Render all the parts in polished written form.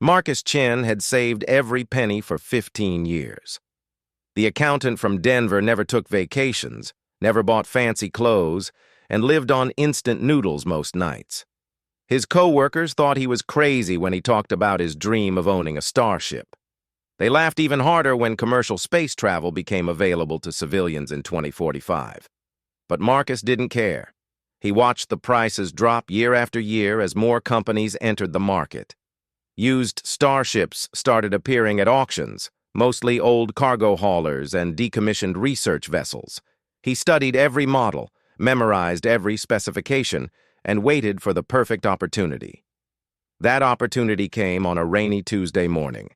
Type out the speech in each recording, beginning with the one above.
Marcus Chen had saved every penny for 15 years. The accountant from Denver never took vacations, never bought fancy clothes, and lived on instant noodles most nights. His co-workers thought he was crazy when he talked about his dream of owning a Starship. They laughed even harder when commercial space travel became available to civilians in 2045. But Marcus didn't care. He watched the prices drop year after year as more companies entered the market. Used Starships started appearing at auctions, mostly old cargo haulers and decommissioned research vessels. He studied every model, memorized every specification, and waited for the perfect opportunity. That opportunity came on a rainy Tuesday morning.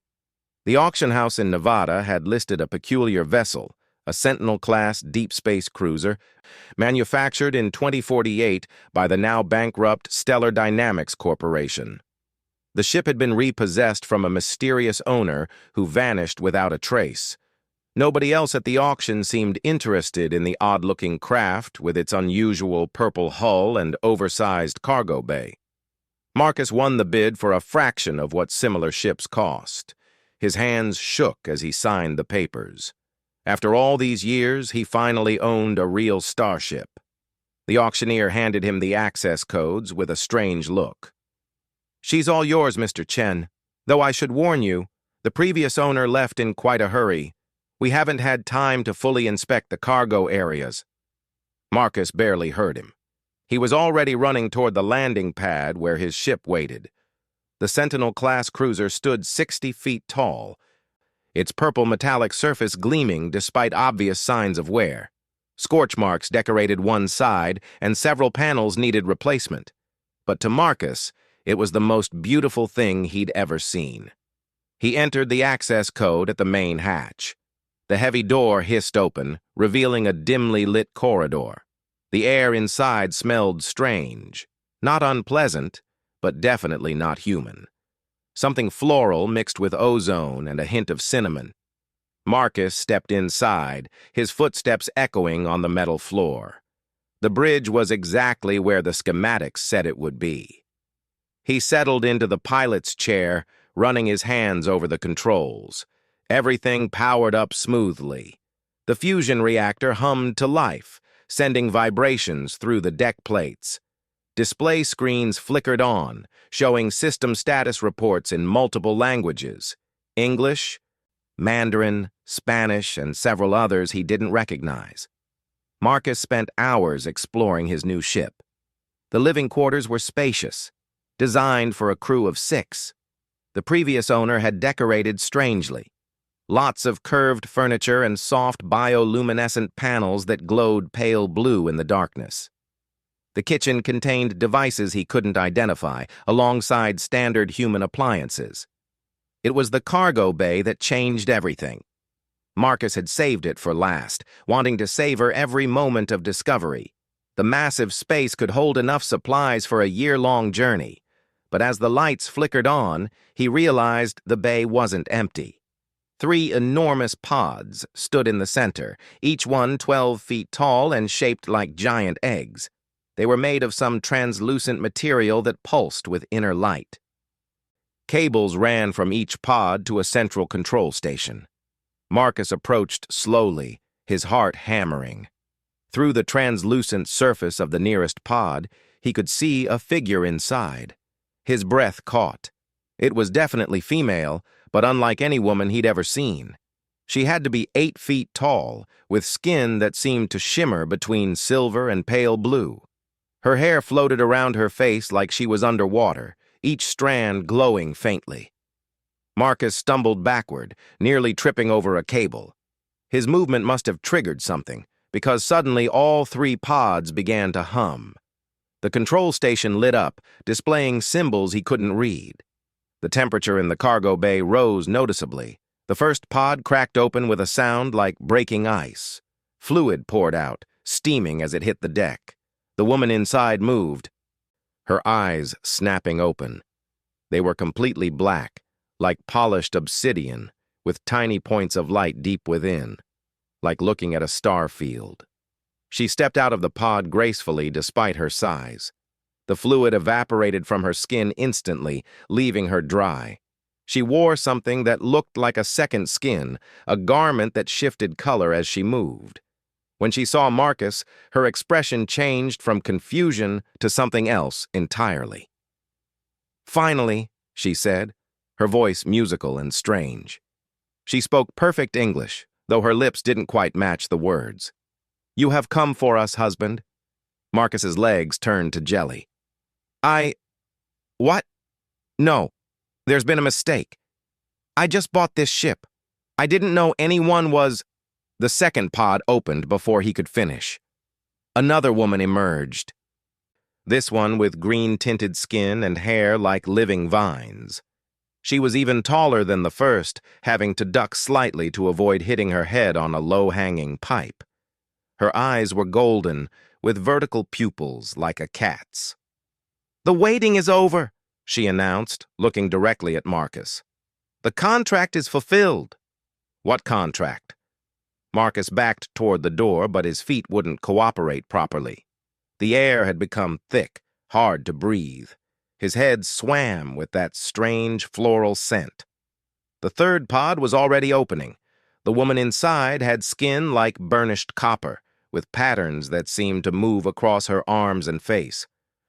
The auction house in Nevada had listed a peculiar vessel, a Sentinel-class deep space cruiser, manufactured in 2048 by the now bankrupt Stellar Dynamics Corporation. The ship had been repossessed from a mysterious owner who vanished without a trace. Nobody else at the auction seemed interested in the odd-looking craft with its unusual purple hull and oversized cargo bay. Marcus won the bid for a fraction of what similar ships cost. His hands shook as he signed the papers. After all these years, he finally owned a real Starship. The auctioneer handed him the access codes with a strange look. "She's all yours, Mr. Chen. Though I should warn you, the previous owner left in quite a hurry. We haven't had time to fully inspect the cargo areas." Marcus barely heard him. He was already running toward the landing pad where his ship waited. The Sentinel-class cruiser stood 60 feet tall, its purple metallic surface gleaming despite obvious signs of wear. Scorch marks decorated one side, and several panels needed replacement. But to Marcus, it was the most beautiful thing he'd ever seen. He entered the access code at the main hatch. The heavy door hissed open, revealing a dimly lit corridor. The air inside smelled strange, not unpleasant, but definitely not human. Something floral mixed with ozone and a hint of cinnamon. Marcus stepped inside, his footsteps echoing on the metal floor. The bridge was exactly where the schematics said it would be. He settled into the pilot's chair, running his hands over the controls. Everything powered up smoothly. The fusion reactor hummed to life, sending vibrations through the deck plates. Display screens flickered on, showing system status reports in multiple languages: English, Mandarin, Spanish, and several others he didn't recognize. Marcus spent hours exploring his new ship. The living quarters were spacious, designed for a crew of 6. The previous owner had decorated strangely. Lots of curved furniture and soft bioluminescent panels that glowed pale blue in the darkness. The kitchen contained devices he couldn't identify, alongside standard human appliances. It was the cargo bay that changed everything. Marcus had saved it for last, wanting to savor every moment of discovery. The massive space could hold enough supplies for a year-long journey. But as the lights flickered on, he realized the bay wasn't empty. 3 enormous pods stood in the center, each one 12 feet tall and shaped like giant eggs. They were made of some translucent material that pulsed with inner light. Cables ran from each pod to a central control station. Marcus approached slowly, his heart hammering. Through the translucent surface of the nearest pod, he could see a figure inside. His breath caught. It was definitely female, but unlike any woman he'd ever seen. She had to be 8 feet tall, with skin that seemed to shimmer between silver and pale blue. Her hair floated around her face like she was underwater, each strand glowing faintly. Marcus stumbled backward, nearly tripping over a cable. His movement must have triggered something, because suddenly all 3 pods began to hum. The control station lit up, displaying symbols he couldn't read. The temperature in the cargo bay rose noticeably. The first pod cracked open with a sound like breaking ice. Fluid poured out, steaming as it hit the deck. The woman inside moved, her eyes snapping open. They were completely black, like polished obsidian, with tiny points of light deep within, like looking at a star field. She stepped out of the pod gracefully despite her size. The fluid evaporated from her skin instantly, leaving her dry. She wore something that looked like a second skin, a garment that shifted color as she moved. When she saw Marcus, her expression changed from confusion to something else entirely. "Finally," she said, her voice musical and strange. She spoke perfect English, though her lips didn't quite match the words. "You have come for us, husband." Marcus's legs turned to jelly. What? No, there's been a mistake. I just bought this ship. I didn't know anyone was—" The second pod opened before he could finish. Another woman emerged. This one with green-tinted skin and hair like living vines. She was even taller than the first, having to duck slightly to avoid hitting her head on a low-hanging pipe. Her eyes were golden, with vertical pupils like a cat's. "The waiting is over," she announced, looking directly at Marcus. "The contract is fulfilled." "What contract?" Marcus backed toward the door, but his feet wouldn't cooperate properly. The air had become thick, hard to breathe. His head swam with that strange floral scent. The third pod was already opening. The woman inside had skin like burnished copper, with patterns that seemed to move across her arms and face.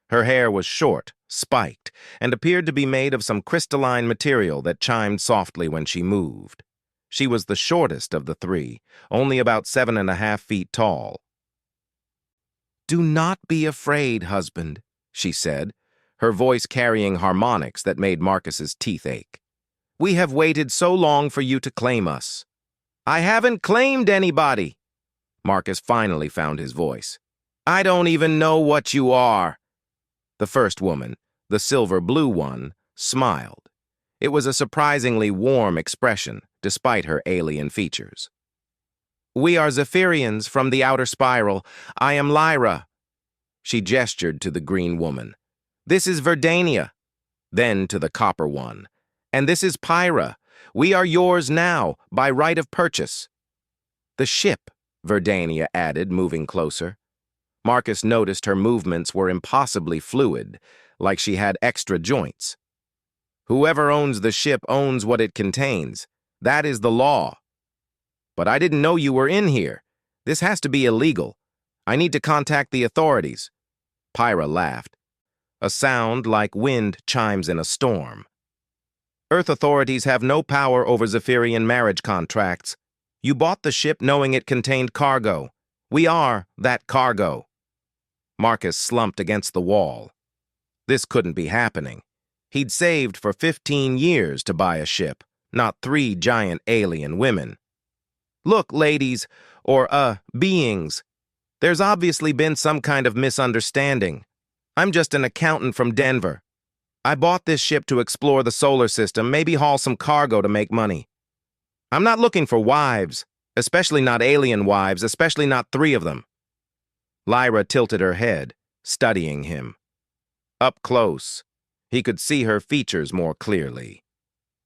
Her hair was short, spiked, and appeared to be made of some crystalline material that chimed softly when she moved. She was the shortest of the three, only about 7.5 feet tall. "Do not be afraid, husband," she said, her voice carrying harmonics that made Marcus's teeth ache. "We have waited so long for you to claim us." "I haven't claimed anybody." Marcus finally found his voice. "I don't even know what you are." The first woman, the silver-blue one, smiled. It was a surprisingly warm expression, despite her alien features. "We are Zephyrians from the outer spiral. I am Lyra." She gestured to the green woman. "This is Verdania." Then to the copper one. "And this is Pyra. We are yours now, by right of purchase." "The ship," Verdania added, moving closer. Marcus noticed her movements were impossibly fluid, like she had extra joints. "Whoever owns the ship owns what it contains. That is the law." "But I didn't know you were in here. This has to be illegal. I need to contact the authorities." Pyra laughed. A sound like wind chimes in a storm. "Earth authorities have no power over Zephyrian marriage contracts. You bought the ship knowing it contained cargo. We are that cargo." Marcus slumped against the wall. This couldn't be happening. He'd saved for 15 years to buy a ship, not 3 giant alien women. "Look, ladies, or, beings. There's obviously been some kind of misunderstanding. I'm just an accountant from Denver. I bought this ship to explore the solar system, maybe haul some cargo to make money. I'm not looking for wives, especially not alien wives, especially not 3 of them." Lyra tilted her head, studying him. Up close, he could see her features more clearly.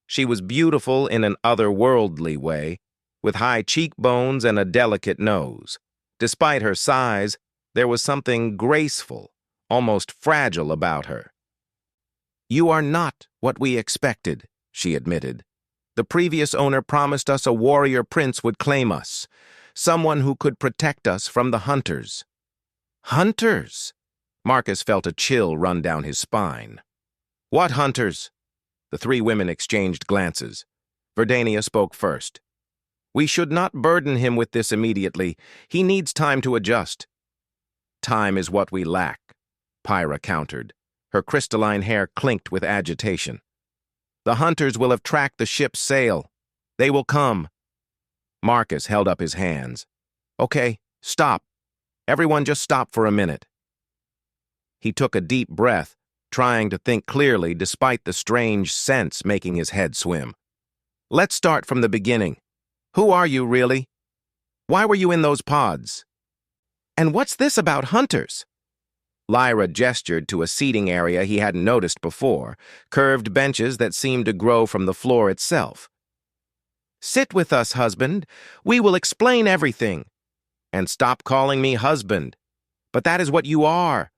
She was beautiful in an otherworldly way, with high cheekbones and a delicate nose. Despite her size, there was something graceful, almost fragile about her. "You are not what we expected," she admitted. "The previous owner promised us a warrior prince would claim us, someone who could protect us from the hunters." "Hunters?" Marcus felt a chill run down his spine. "What hunters?" The 3 women exchanged glances. Verdania spoke first. "We should not burden him with this immediately. He needs time to adjust." "Time is what we lack," Pyra countered. Her crystalline hair clinked with agitation. "The hunters will have tracked the ship's sail. They will come." Marcus held up his hands. "Okay, stop. Everyone just stop for a minute." He took a deep breath, trying to think clearly despite the strange sense making his head swim. "Let's start from the beginning. Who are you, really? Why were you in those pods? And what's this about hunters?" Lyra gestured to a seating area he hadn't noticed before, curved benches that seemed to grow from the floor itself. "Sit with us, husband. We will explain everything." "And stop calling me husband." "But that is what you are,"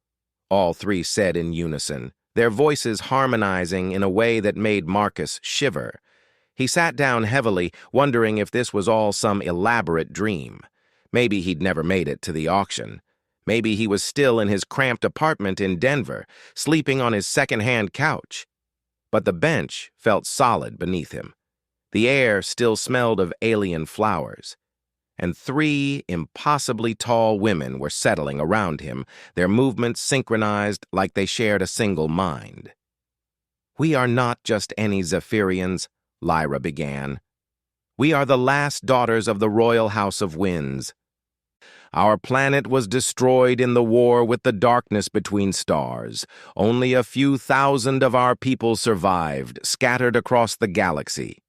all 3 said in unison, their voices harmonizing in a way that made Marcus shiver. He sat down heavily, wondering if this was all some elaborate dream. Maybe he'd never made it to the auction. Maybe he was still in his cramped apartment in Denver, sleeping on his second-hand couch. But the bench felt solid beneath him. The air still smelled of alien flowers. And 3 impossibly tall women were settling around him, their movements synchronized like they shared a single mind. "We are not just any Zephyrians," Lyra began. "We are the last daughters of the Royal House of Winds. Our planet was destroyed in the war with the darkness between stars. Only a few thousand of our people survived, scattered across the galaxy.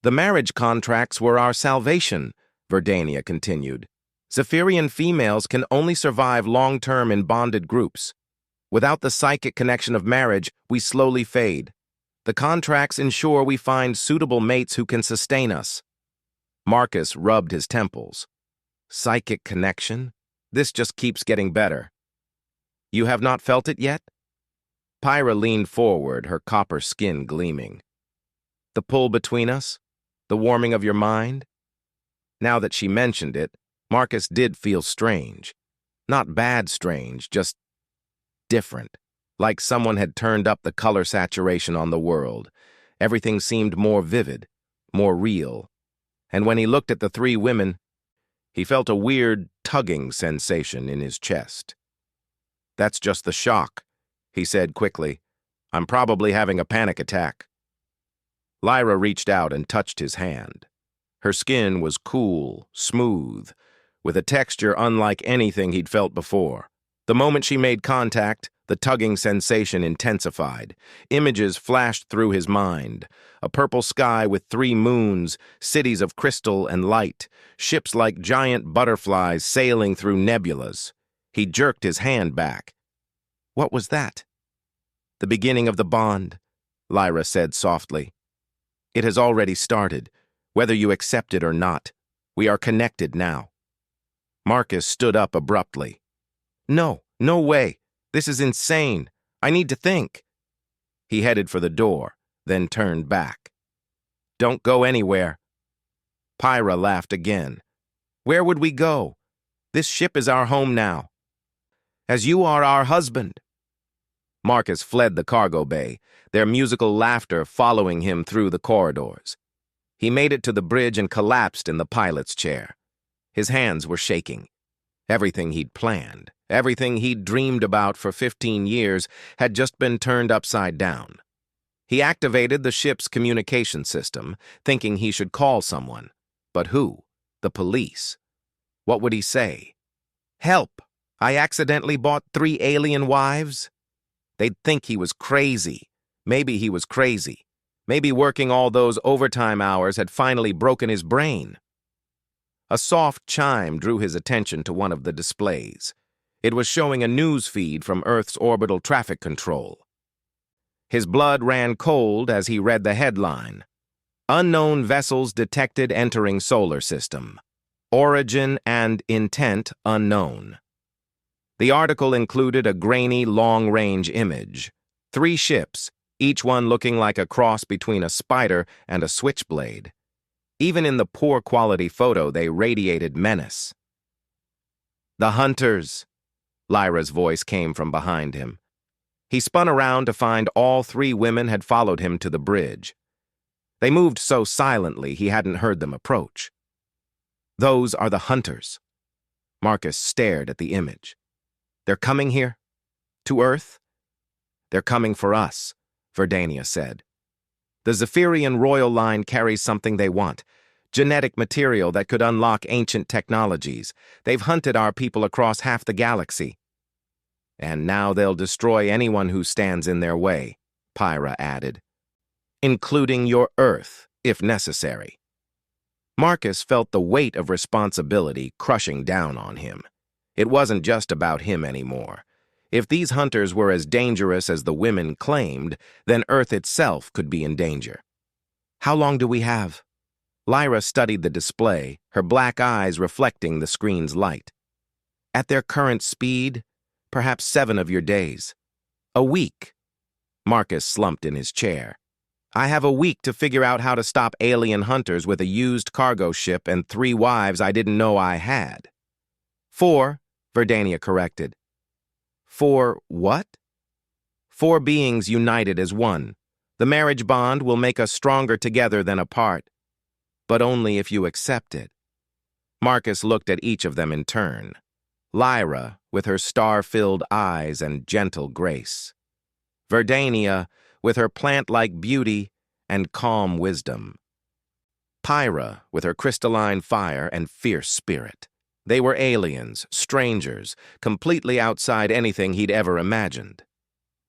The marriage contracts were our salvation," Verdania continued. "Zephyrian females can only survive long-term in bonded groups. Without the psychic connection of marriage, we slowly fade. The contracts ensure we find suitable mates who can sustain us." Marcus rubbed his temples. "Psychic connection? This just keeps getting better." "You have not felt it yet?" Pyra leaned forward, her copper skin gleaming. "The pull between us? The warming of your mind?" Now that she mentioned it, Marcus did feel strange. Not bad strange, just different. Like someone had turned up the color saturation on the world. Everything seemed more vivid, more real. And when he looked at the 3 women, he felt a weird, tugging sensation in his chest. "That's just the shock," he said quickly. "I'm probably having a panic attack." Lyra reached out and touched his hand. Her skin was cool, smooth, with a texture unlike anything he'd felt before. The moment she made contact, the tugging sensation intensified. Images flashed through his mind. A purple sky with 3 moons, cities of crystal and light, ships like giant butterflies sailing through nebulas. He jerked his hand back. "What was that?" "The beginning of the bond," Lyra said softly. "It has already started, whether you accept it or not. We are connected now." Marcus stood up abruptly. "No, no way. This is insane. I need to think." He headed for the door, then turned back. "Don't go anywhere." Pyra laughed again. "Where would we go? This ship is our home now. As you are our husband." Marcus fled the cargo bay, their musical laughter following him through the corridors. He made it to the bridge and collapsed in the pilot's chair. His hands were shaking. Everything he'd planned, everything he'd dreamed about for 15 years had just been turned upside down. He activated the ship's communication system, thinking he should call someone. But who? The police. What would he say? "Help! I accidentally bought 3 alien wives?" They'd think he was crazy. Maybe he was crazy. Maybe working all those overtime hours had finally broken his brain. A soft chime drew his attention to one of the displays. It was showing a news feed from Earth's orbital traffic control. His blood ran cold as he read the headline. "Unknown vessels detected entering solar system. Origin and intent unknown." The article included a grainy, long-range image. 3 ships, each one looking like a cross between a spider and a switchblade. Even in the poor-quality photo, they radiated menace. "The Hunters," Lyra's voice came from behind him. He spun around to find all 3 women had followed him to the bridge. They moved so silently he hadn't heard them approach. "Those are the Hunters." Marcus stared at the image. "They're coming here? To Earth?" "They're coming for us," Verdania said. "The Zephyrian royal line carries something they want, genetic material that could unlock ancient technologies. They've hunted our people across half the galaxy. And now they'll destroy anyone who stands in their way," Pyra added. "Including your Earth, if necessary." Marcus felt the weight of responsibility crushing down on him. It wasn't just about him anymore. If these hunters were as dangerous as the women claimed, then Earth itself could be in danger. "How long do we have?" Lyra studied the display, her black eyes reflecting the screen's light. "At their current speed, perhaps 7 of your days. A week. Marcus slumped in his chair. I have a week to figure out how to stop alien hunters with a used cargo ship and 3 wives I didn't know I had. 4, Verdania corrected. 4 what? 4 beings united as one. The marriage bond will make us stronger together than apart, but only if you accept it. Marcus looked at each of them in turn. Lyra, with her star-filled eyes and gentle grace. Verdania, with her plant-like beauty and calm wisdom. Pyra, with her crystalline fire and fierce spirit. They were aliens, strangers, completely outside anything he'd ever imagined.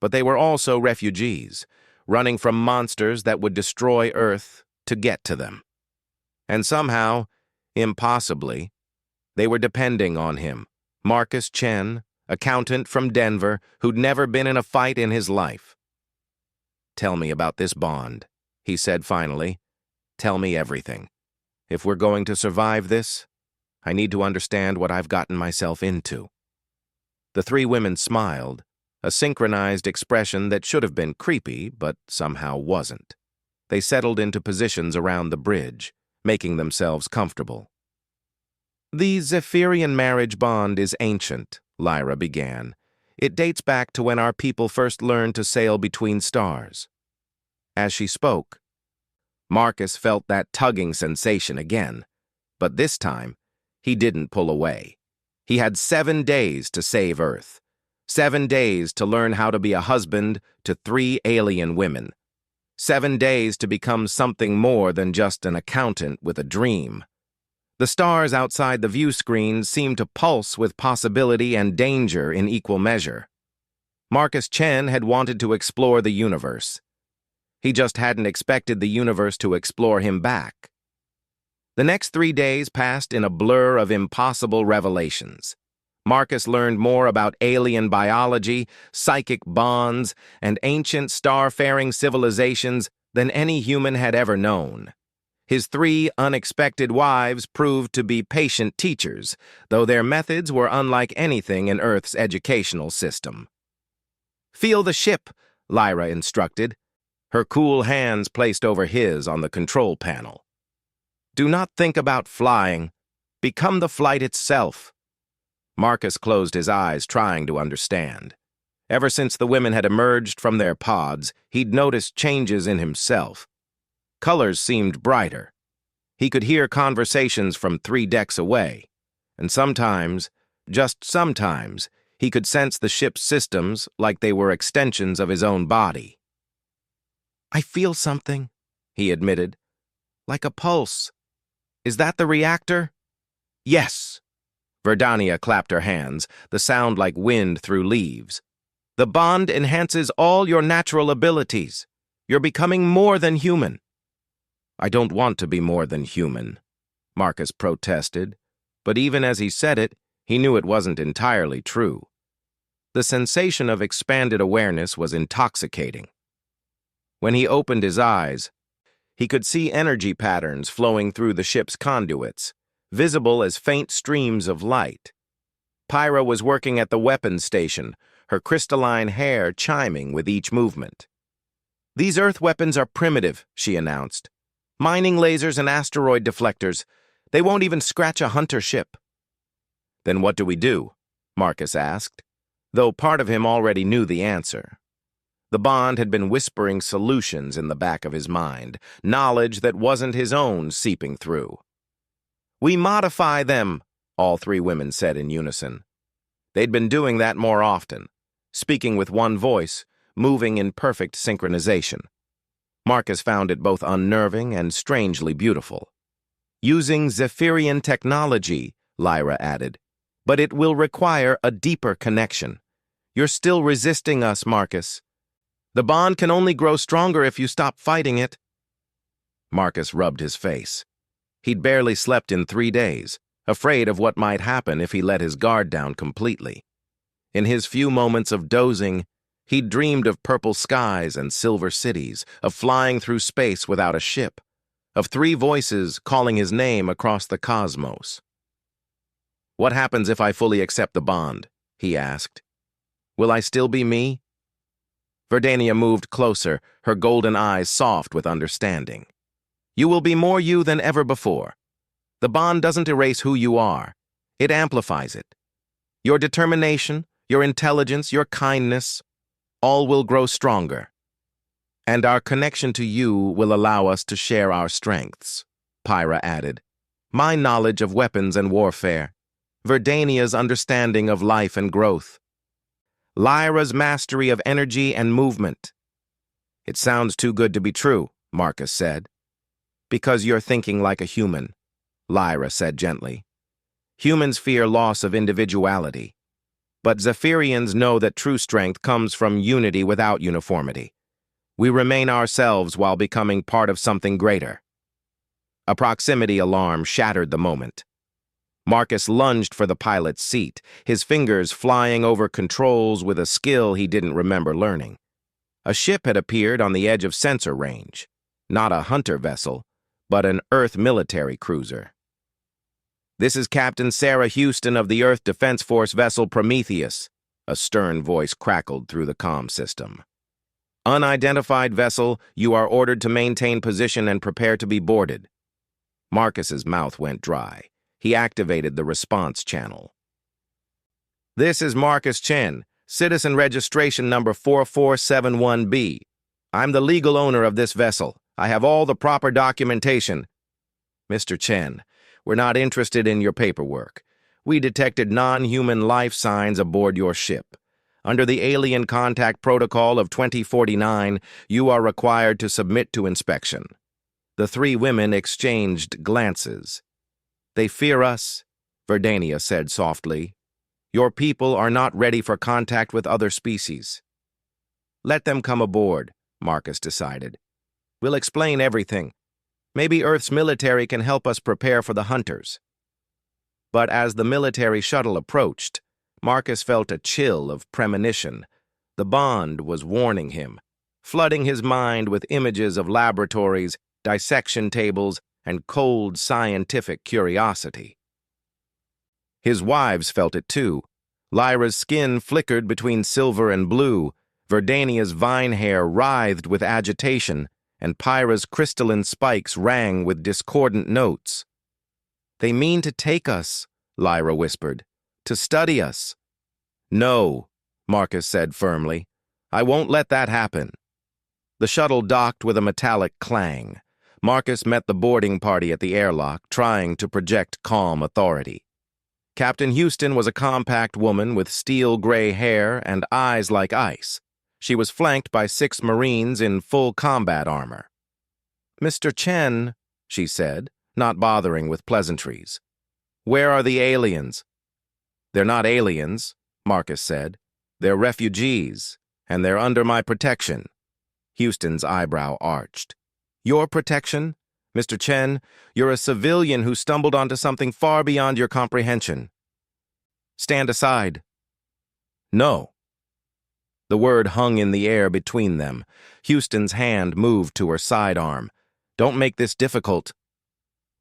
But they were also refugees, running from monsters that would destroy Earth to get to them. And somehow, impossibly, they were depending on him, Marcus Chen, accountant from Denver, who'd never been in a fight in his life. "Tell me about this bond," he said finally. "Tell me everything. If we're going to survive this, I need to understand what I've gotten myself into." The 3 women smiled, a synchronized expression that should have been creepy, but somehow wasn't. They settled into positions around the bridge, making themselves comfortable. "The Zephyrian marriage bond is ancient," Lyra began. "It dates back to when our people first learned to sail between stars." As she spoke, Marcus felt that tugging sensation again, but this time, he didn't pull away. He had 7 days to save Earth. 7 days to learn how to be a husband to 3 alien women. 7 days to become something more than just an accountant with a dream. The stars outside the view screen seemed to pulse with possibility and danger in equal measure. Marcus Chen had wanted to explore the universe. He just hadn't expected the universe to explore him back. The next 3 days passed in a blur of impossible revelations. Marcus learned more about alien biology, psychic bonds, and ancient star-faring civilizations than any human had ever known. His 3 unexpected wives proved to be patient teachers, though their methods were unlike anything in Earth's educational system. "Feel the ship," Lyra instructed, her cool hands placed over his on the control panel. "Do not think about flying. Become the flight itself." Marcus closed his eyes, trying to understand. Ever since the women had emerged from their pods, he'd noticed changes in himself. Colors seemed brighter. He could hear conversations from 3 decks away, and sometimes, just sometimes, he could sense the ship's systems like they were extensions of his own body. "I feel something," he admitted. "Like a pulse. Is that the reactor?" "Yes." Verdania clapped her hands, the sound like wind through leaves. "The bond enhances all your natural abilities. You're becoming more than human." "I don't want to be more than human," Marcus protested, but even as he said it, he knew it wasn't entirely true. The sensation of expanded awareness was intoxicating. When he opened his eyes, he could see energy patterns flowing through the ship's conduits, visible as faint streams of light. Pyra was working at the weapons station, her crystalline hair chiming with each movement. "These Earth weapons are primitive," she announced. "Mining lasers and asteroid deflectors. They won't even scratch a hunter ship." "Then what do we do?" Marcus asked, though part of him already knew the answer. The bond had been whispering solutions in the back of his mind, knowledge that wasn't his own seeping through. "We modify them," all 3 women said in unison. They'd been doing that more often, speaking with one voice, moving in perfect synchronization. Marcus found it both unnerving and strangely beautiful. "Using Zephyrian technology," Lyra added, "but it will require a deeper connection. You're still resisting us, Marcus. The bond can only grow stronger if you stop fighting it." Marcus rubbed his face. He'd barely slept in 3 days, afraid of what might happen if he let his guard down completely. In his few moments of dozing, he'd dreamed of purple skies and silver cities, of flying through space without a ship, of 3 voices calling his name across the cosmos. "What happens if I fully accept the bond?" he asked. "Will I still be me?" Verdania moved closer, her golden eyes soft with understanding. You will be more you than ever before. The bond doesn't erase who you are. It amplifies it. Your determination, your intelligence, your kindness, all will grow stronger. And our connection to you will allow us to share our strengths, Pyra added. My knowledge of weapons and warfare, Verdania's understanding of life and growth, Lyra's mastery of energy and movement. It sounds too good to be true, Marcus said. Because you're thinking like a human, Lyra said gently. Humans fear loss of individuality, but Zephyrians know that true strength comes from unity without uniformity. We remain ourselves while becoming part of something greater. A proximity alarm shattered the moment. Marcus lunged for the pilot's seat, his fingers flying over controls with a skill he didn't remember learning. A ship had appeared on the edge of sensor range. Not a hunter vessel, but an Earth military cruiser. This is Captain Sarah Houston of the Earth Defense Force vessel Prometheus, a stern voice crackled through the comm system. Unidentified vessel, you are ordered to maintain position and prepare to be boarded. Marcus's mouth went dry. He activated the response channel. This is Marcus Chen, citizen registration number 4471B. I'm the legal owner of this vessel. I have all the proper documentation. Mr. Chen, we're not interested in your paperwork. We detected non-human life signs aboard your ship. Under the Alien Contact Protocol of 2049, you are required to submit to inspection. The three women exchanged glances. They fear us, Verdania said softly. Your people are not ready for contact with other species. Let them come aboard, Marcus decided. We'll explain everything. Maybe Earth's military can help us prepare for the hunters. But as the military shuttle approached, Marcus felt a chill of premonition. The bond was warning him, flooding his mind with images of laboratories, dissection tables, and cold scientific curiosity. His wives felt it too. Lyra's skin flickered between silver and blue, Verdania's vine hair writhed with agitation, and Pyra's crystalline spikes rang with discordant notes. They mean to take us, Lyra whispered, to study us. No, Marcus said firmly. I won't let that happen. The shuttle docked with a metallic clang. Marcus met the boarding party at the airlock, trying to project calm authority. Captain Houston was a compact woman with steel-gray hair and eyes like ice. She was flanked by 6 Marines in full combat armor. Mr. Chen, she said, not bothering with pleasantries. Where are the aliens? They're not aliens, Marcus said. They're refugees, and they're under my protection. Houston's eyebrow arched. Your protection? Mr. Chen, you're a civilian who stumbled onto something far beyond your comprehension. Stand aside. No. The word hung in the air between them. Houston's hand moved to her sidearm. Don't make this difficult.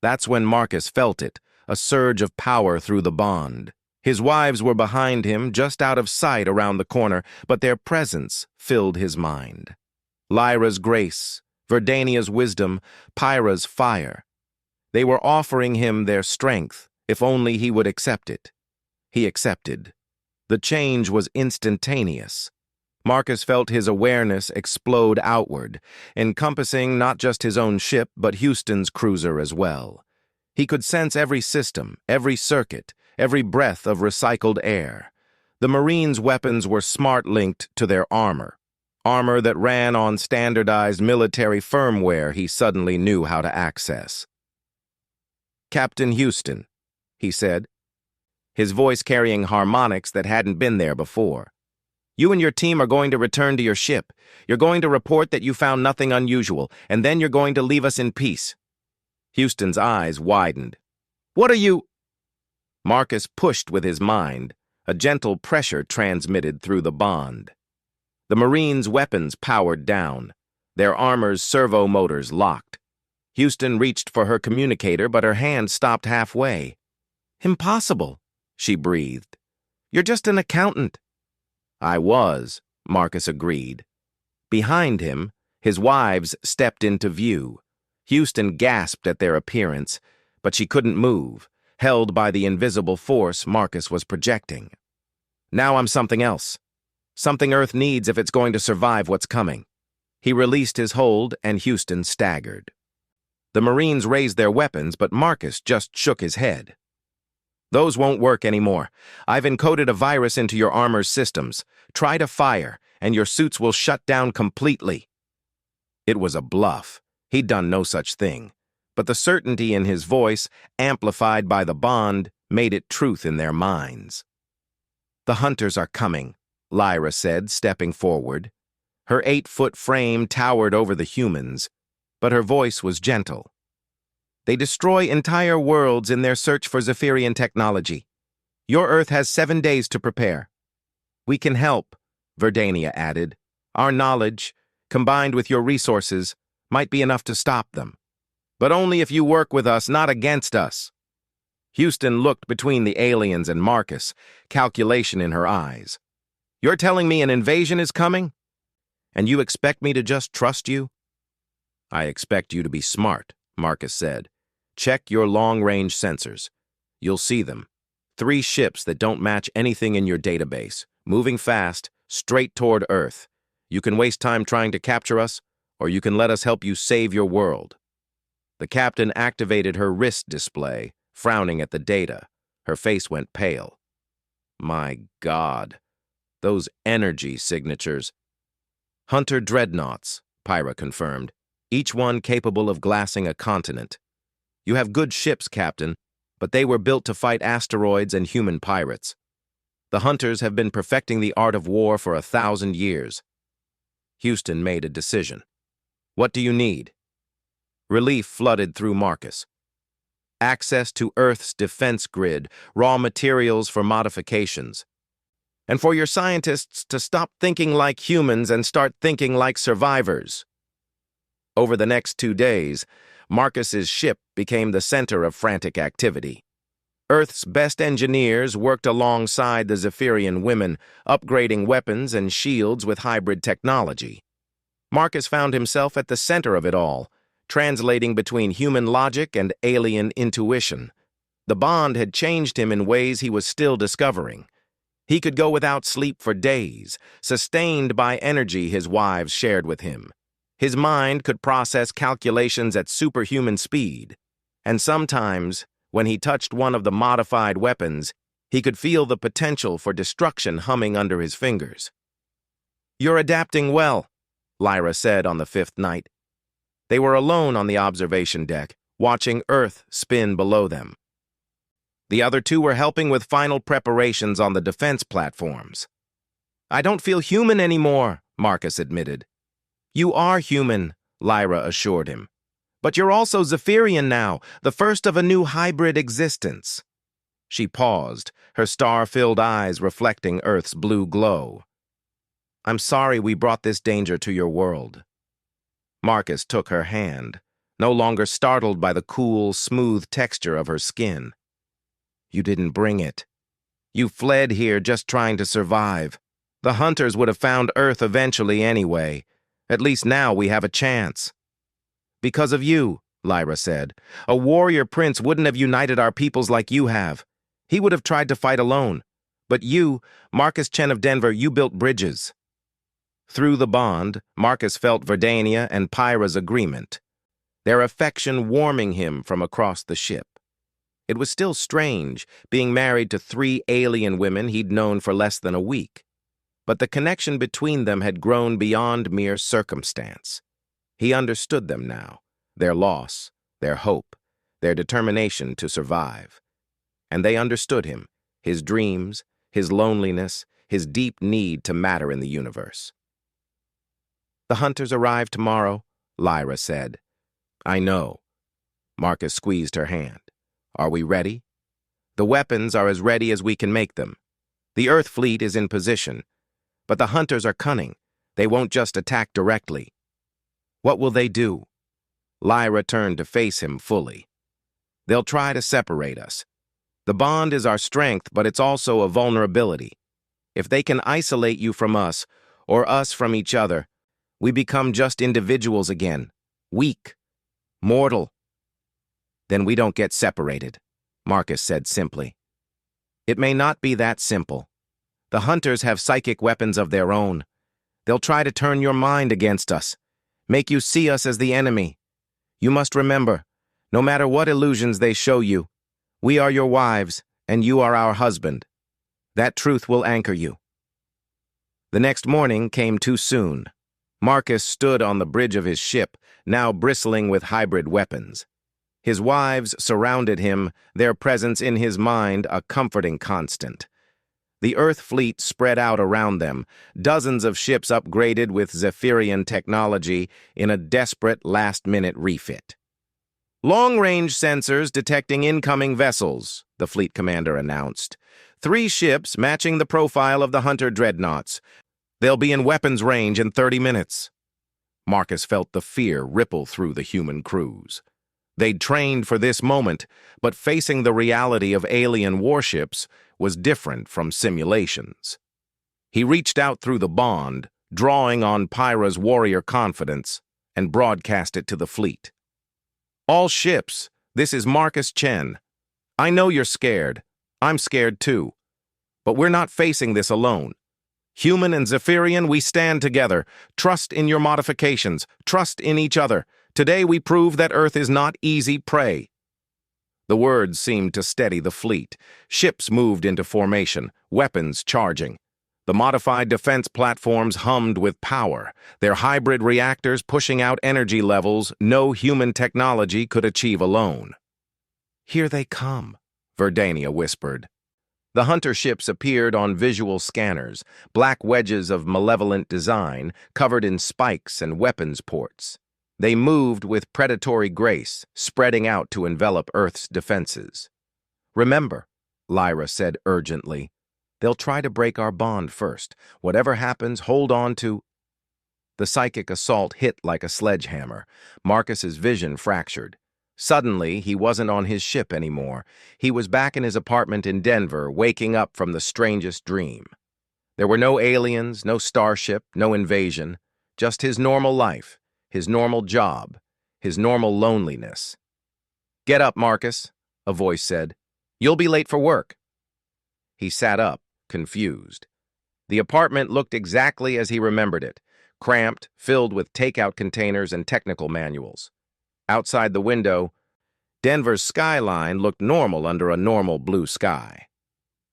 That's when Marcus felt it, a surge of power through the bond. His wives were behind him, just out of sight around the corner, but their presence filled his mind. Lyra's grace, Verdania's wisdom, Pyra's fire. They were offering him their strength, if only he would accept it. He accepted. The change was instantaneous. Marcus felt his awareness explode outward, encompassing not just his own ship, but Houston's cruiser as well. He could sense every system, every circuit, every breath of recycled air. The Marines' weapons were smart-linked to their armor that ran on standardized military firmware he suddenly knew how to access. Captain Houston, he said, his voice carrying harmonics that hadn't been there before. You and your team are going to return to your ship. You're going to report that you found nothing unusual, and then you're going to leave us in peace. Houston's eyes widened. What are you? Marcus pushed with his mind. A gentle pressure transmitted through the bond. The Marines' weapons powered down, their armor's servo motors locked. Houston reached for her communicator, but her hand stopped halfway. Impossible, she breathed. You're just an accountant. I was, Marcus agreed. Behind him, his wives stepped into view. Houston gasped at their appearance, but she couldn't move, held by the invisible force Marcus was projecting. Now I'm something else. Something Earth needs if it's going to survive what's coming. He released his hold, and Houston staggered. The Marines raised their weapons, but Marcus just shook his head. Those won't work anymore. I've encoded a virus into your armor's systems. Try to fire, and your suits will shut down completely. It was a bluff. He'd done no such thing. But the certainty in his voice, amplified by the bond, made it truth in their minds. The hunters are coming, Lyra said, stepping forward. Her 8-foot frame towered over the humans, but her voice was gentle. They destroy entire worlds in their search for Zephyrian technology. Your Earth has 7 days to prepare. We can help, Verdania added. Our knowledge, combined with your resources, might be enough to stop them. But only if you work with us, not against us. Houston looked between the aliens and Marcus, calculation in her eyes. You're telling me an invasion is coming? And you expect me to just trust you? I expect you to be smart, Marcus said. Check your long-range sensors. You'll see them. 3 ships that don't match anything in your database, moving fast, straight toward Earth. You can waste time trying to capture us, or you can let us help you save your world. The captain activated her wrist display, frowning at the data. Her face went pale. My God, those energy signatures. Hunter dreadnoughts, Pyra confirmed, each one capable of glassing a continent. You have good ships, Captain, but they were built to fight asteroids and human pirates. The hunters have been perfecting the art of war for 1,000 years. Houston made a decision. What do you need? Relief flooded through Marcus. Access to Earth's defense grid, raw materials for modifications. And for your scientists to stop thinking like humans and start thinking like survivors. Over the next 2 days, Marcus's ship became the center of frantic activity. Earth's best engineers worked alongside the Zephyrian women, upgrading weapons and shields with hybrid technology. Marcus found himself at the center of it all, translating between human logic and alien intuition. The bond had changed him in ways he was still discovering. He could go without sleep for days, sustained by energy his wives shared with him. His mind could process calculations at superhuman speed, and sometimes, when he touched one of the modified weapons, he could feel the potential for destruction humming under his fingers. You're adapting well, Lyra said on the 5th night. They were alone on the observation deck, watching Earth spin below them. The other 2 were helping with final preparations on the defense platforms. I don't feel human anymore, Marcus admitted. You are human, Lyra assured him. But you're also Zephyrian now, the first of a new hybrid existence. She paused, her star-filled eyes reflecting Earth's blue glow. I'm sorry we brought this danger to your world. Marcus took her hand, no longer startled by the cool, smooth texture of her skin. You didn't bring it. You fled here just trying to survive. The hunters would have found Earth eventually anyway. At least now we have a chance. Because of you, Lyra said. A warrior prince wouldn't have united our peoples like you have. He would have tried to fight alone. But you, Marcus Chen of Denver, you built bridges. Through the bond, Marcus felt Verdania and Pyra's agreement, their affection warming him from across the ship. It was still strange, being married to 3 alien women he'd known for less than a week. But the connection between them had grown beyond mere circumstance. He understood them now, their loss, their hope, their determination to survive. And they understood him, his dreams, his loneliness, his deep need to matter in the universe. The hunters arrive tomorrow, Lyra said. I know. Marcus squeezed her hand. Are we ready? The weapons are as ready as we can make them. The Earth fleet is in position. But the hunters are cunning. They won't just attack directly. What will they do? Lyra turned to face him fully. They'll try to separate us. The bond is our strength, but it's also a vulnerability. If they can isolate you from us, or us from each other, We become just individuals again, weak, mortal. Then we don't get separated, Marcus said simply. It may not be that simple. The hunters have psychic weapons of their own. They'll try to turn your mind against us, make you see us as the enemy. You must remember, no matter what illusions they show you, we are your wives and you are our husband. That truth will anchor you. The next morning came too soon. Marcus stood on the bridge of his ship, now bristling with hybrid weapons. His wives surrounded him, their presence in his mind a comforting constant. The Earth fleet spread out around them, dozens of ships upgraded with Zephyrian technology in a desperate last-minute refit. Long-range sensors detecting incoming vessels, the fleet commander announced. 3 ships matching the profile of the Hunter dreadnoughts. They'll be in weapons range in 30 minutes. Marcus felt the fear ripple through the human crews. They'd trained for this moment, but facing the reality of alien warships was different from simulations. He reached out through the bond, drawing on Pyra's warrior confidence, and broadcast it to the fleet. All ships, this is Marcus Chen. I know you're scared. I'm scared too. But we're not facing this alone. Human and Zephyrian, we stand together. Trust in your modifications. Trust in each other. Today we prove that Earth is not easy prey. The words seemed to steady the fleet. Ships moved into formation, weapons charging. The modified defense platforms hummed with power, their hybrid reactors pushing out energy levels no human technology could achieve alone. Here they come, Verdania whispered. The hunter ships appeared on visual scanners, black wedges of malevolent design covered in spikes and weapons ports. They moved with predatory grace, spreading out to envelop Earth's defenses. Remember, Lyra said urgently, they'll try to break our bond first. Whatever happens, hold on to... The psychic assault hit like a sledgehammer. Marcus's vision fractured. Suddenly, he wasn't on his ship anymore. He was back in his apartment in Denver, waking up from the strangest dream. There were no aliens, no starship, no invasion, just his normal life. His normal job, his normal loneliness. Get up, Marcus, a voice said. You'll be late for work. He sat up, confused. The apartment looked exactly as he remembered it, cramped, filled with takeout containers and technical manuals. Outside the window, Denver's skyline looked normal under a normal blue sky.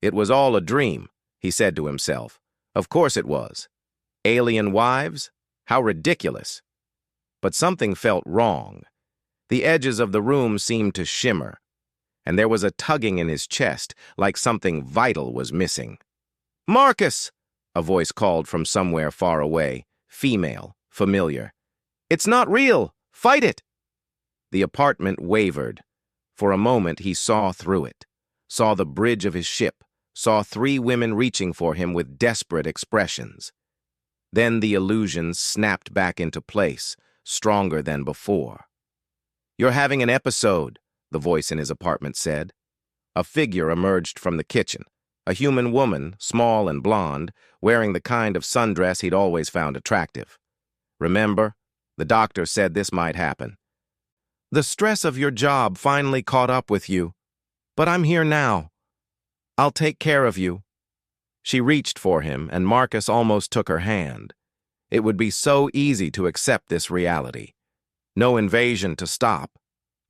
It was all a dream, he said to himself. Of course it was. Alien wives? How ridiculous. But something felt wrong. The edges of the room seemed to shimmer, and there was a tugging in his chest, like something vital was missing. Marcus! A voice called from somewhere far away, female, familiar. It's not real! Fight it! The apartment wavered. For a moment he saw through it, saw the bridge of his ship, saw 3 women reaching for him with desperate expressions. Then the illusion snapped back into place, stronger than before. You're having an episode, the voice in his apartment said. A figure emerged from the kitchen, a human woman, small and blonde, wearing the kind of sundress he'd always found attractive. Remember, the doctor said this might happen. The stress of your job finally caught up with you, but I'm here now. I'll take care of you. She reached for him, and Marcus almost took her hand. It would be so easy to accept this reality. No invasion to stop,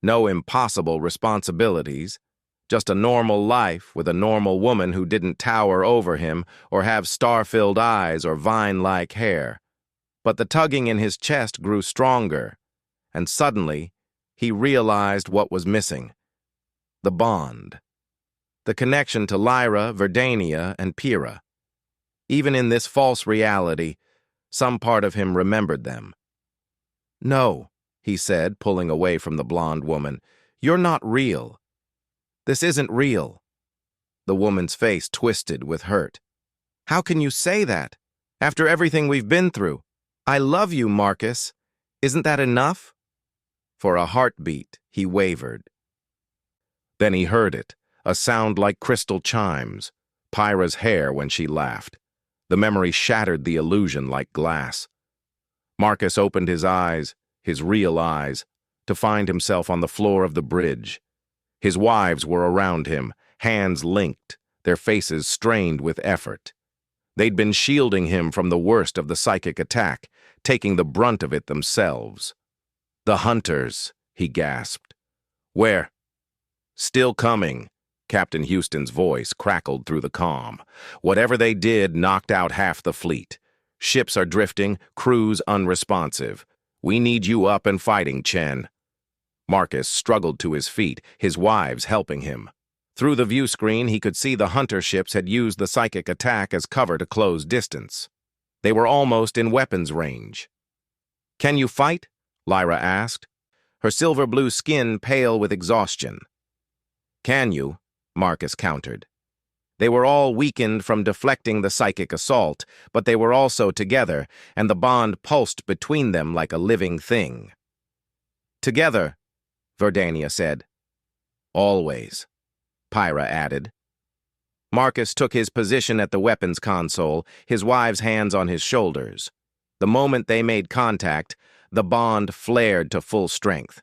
no impossible responsibilities, just a normal life with a normal woman who didn't tower over him or have star-filled eyes or vine-like hair. But the tugging in his chest grew stronger, and suddenly he realized what was missing. The bond. The connection to Lyra, Verdania, and Pyrrha. Even in this false reality, some part of him remembered them. No, he said, pulling away from the blonde woman. You're not real. This isn't real. The woman's face twisted with hurt. How can you say that? After everything we've been through. I love you, Marcus. Isn't that enough? For a heartbeat, he wavered. Then he heard it, a sound like crystal chimes, Pyra's hair when she laughed. The memory shattered the illusion like glass. Marcus opened his real eyes, to find himself on the floor of the bridge. His wives were around him, hands linked, their faces strained with effort. They'd been shielding him from the worst of the psychic attack, taking the brunt of it themselves. "The hunters," he gasped. "Where?" "Still coming." Captain Houston's voice crackled through the calm. "Whatever they did knocked out half the fleet. Ships are drifting, crews unresponsive. We need you up and fighting, Chen." Marcus struggled to his feet, his wives helping him. Through the view screen, he could see the hunter ships had used the psychic attack as cover to close distance. They were almost in weapons range. "Can you fight?" Lyra asked, her silver-blue skin pale with exhaustion. "Can you?" Marcus countered. They were all weakened from deflecting the psychic assault, but they were also together, and the bond pulsed between them like a living thing. "Together," Verdania said. "Always," Pyra added. Marcus took his position at the weapons console, his wife's hands on his shoulders. The moment they made contact, the bond flared to full strength.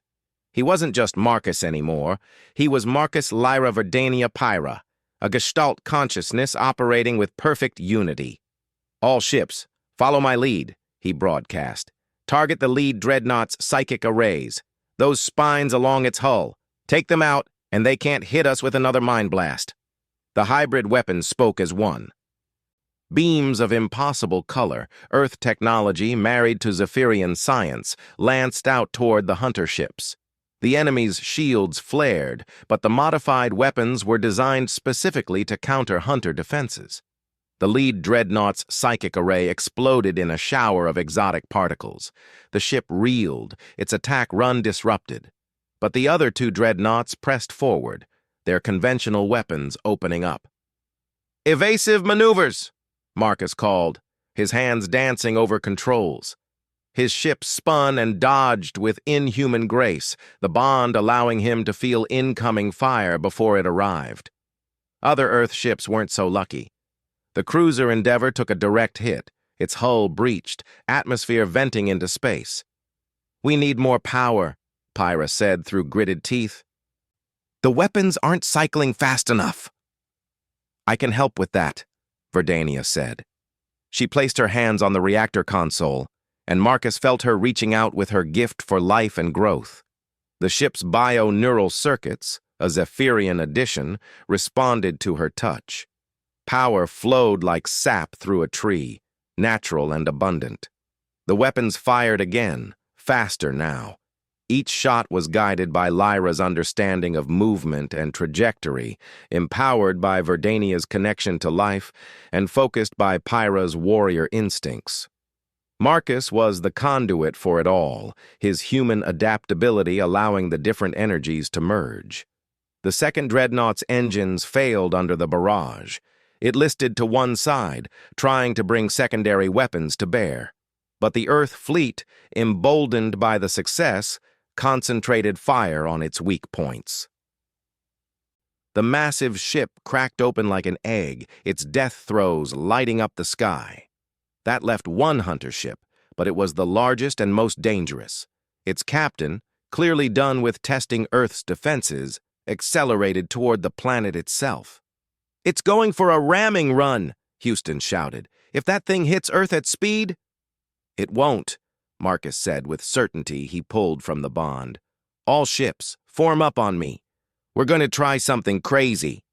He wasn't just Marcus anymore. He was Marcus Lyra Verdania Pyra, a Gestalt consciousness operating with perfect unity. "All ships, follow my lead," he broadcast. "Target the lead dreadnought's psychic arrays, those spines along its hull. Take them out, and they can't hit us with another mind blast." The hybrid weapons spoke as one. Beams of impossible color, Earth technology married to Zephyrian science, lanced out toward the hunter ships. The enemy's shields flared, but the modified weapons were designed specifically to counter hunter defenses. The lead dreadnought's psychic array exploded in a shower of exotic particles. The ship reeled, its attack run disrupted. But the other two dreadnoughts pressed forward, their conventional weapons opening up. "Evasive maneuvers!" Marcus called, his hands dancing over controls. His ship spun and dodged with inhuman grace, the bond allowing him to feel incoming fire before it arrived. Other Earth ships weren't so lucky. The cruiser Endeavour took a direct hit, its hull breached, atmosphere venting into space. "We need more power," Pyra said through gritted teeth. "The weapons aren't cycling fast enough." "I can help with that," Verdania said. She placed her hands on the reactor console, and Marcus felt her reaching out with her gift for life and growth. The ship's bio-neural circuits, a Zephyrian addition, responded to her touch. Power flowed like sap through a tree, natural and abundant. The weapons fired again, faster now. Each shot was guided by Lyra's understanding of movement and trajectory, empowered by Verdania's connection to life, and focused by Pyra's warrior instincts. Marcus was the conduit for it all, his human adaptability allowing the different energies to merge. The second dreadnought's engines failed under the barrage. It listed to one side, trying to bring secondary weapons to bear. But the Earth fleet, emboldened by the success, concentrated fire on its weak points. The massive ship cracked open like an egg, its death throes lighting up the sky. That left one hunter ship, but it was the largest and most dangerous. Its captain, clearly done with testing Earth's defenses, accelerated toward the planet itself. "It's going for a ramming run," Houston shouted. "If that thing hits Earth at speed—" "It won't," Marcus said with certainty he pulled from the bond. "All ships, form up on me. We're going to try something crazy."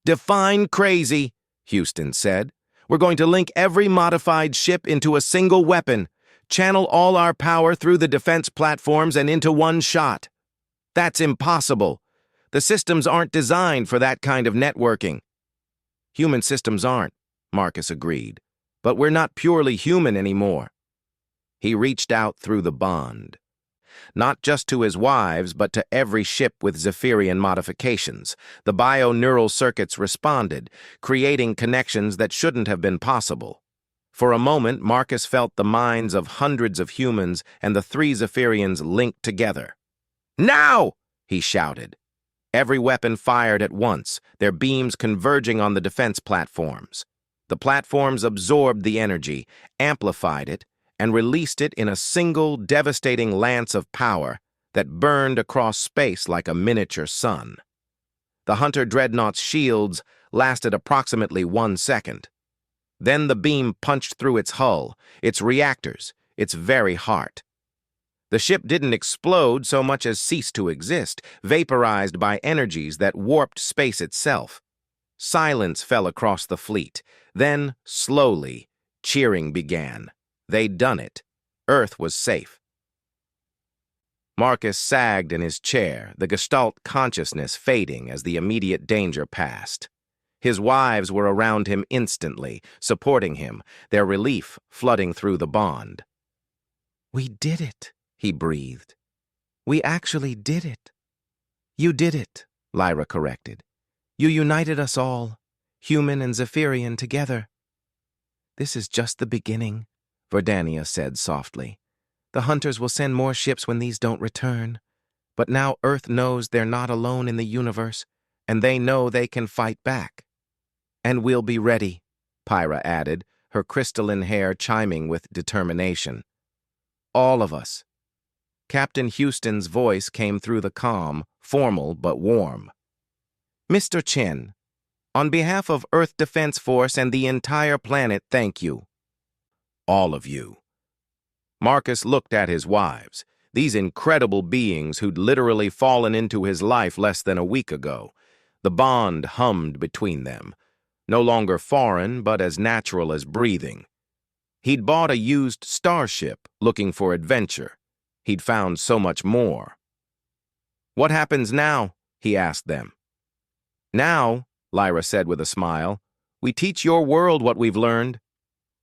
"Define crazy," Houston said. "We're going to link every modified ship into a single weapon, channel all our power through the defense platforms and into one shot. That's impossible. The systems aren't designed for that kind of networking." "Human systems aren't," Marcus agreed. "But we're not purely human anymore." He reached out through the bond. Not just to his wives, but to every ship with Zephyrian modifications. The bio-neural circuits responded, creating connections that shouldn't have been possible. For a moment, Marcus felt the minds of hundreds of humans and the three Zephyrians linked together. "Now!" he shouted. Every weapon fired at once, their beams converging on the defense platforms. The platforms absorbed the energy, amplified it, and released it in a single devastating lance of power that burned across space like a miniature sun. The Hunter Dreadnought's shields lasted approximately 1 second. Then the beam punched through its hull, its reactors, its very heart. The ship didn't explode so much as cease to exist, vaporized by energies that warped space itself. Silence fell across the fleet. Then, slowly, cheering began. They'd done it. Earth was safe. Marcus sagged in his chair, the Gestalt consciousness fading as the immediate danger passed. His wives were around him instantly, supporting him, their relief flooding through the bond. "We did it," he breathed. "We actually did it." "You did it," Lyra corrected. "You united us all, human and Zephyrian together." "This is just the beginning," Verdania said softly. "The Hunters will send more ships when these don't return. But now Earth knows they're not alone in the universe, and they know they can fight back." "And we'll be ready," Pyra added, her crystalline hair chiming with determination. "All of us." Captain Houston's voice came through the calm, formal but warm. "Mr. Chen, on behalf of Earth Defense Force and the entire planet, thank you." "All of you." Marcus looked at his wives, these incredible beings who'd literally fallen into his life less than a week ago. The bond hummed between them, no longer foreign but as natural as breathing. He'd bought a used Starship looking for adventure. He'd found so much more. "What happens now?" he asked them. "Now," Lyra said with a smile, "we teach your world what we've learned.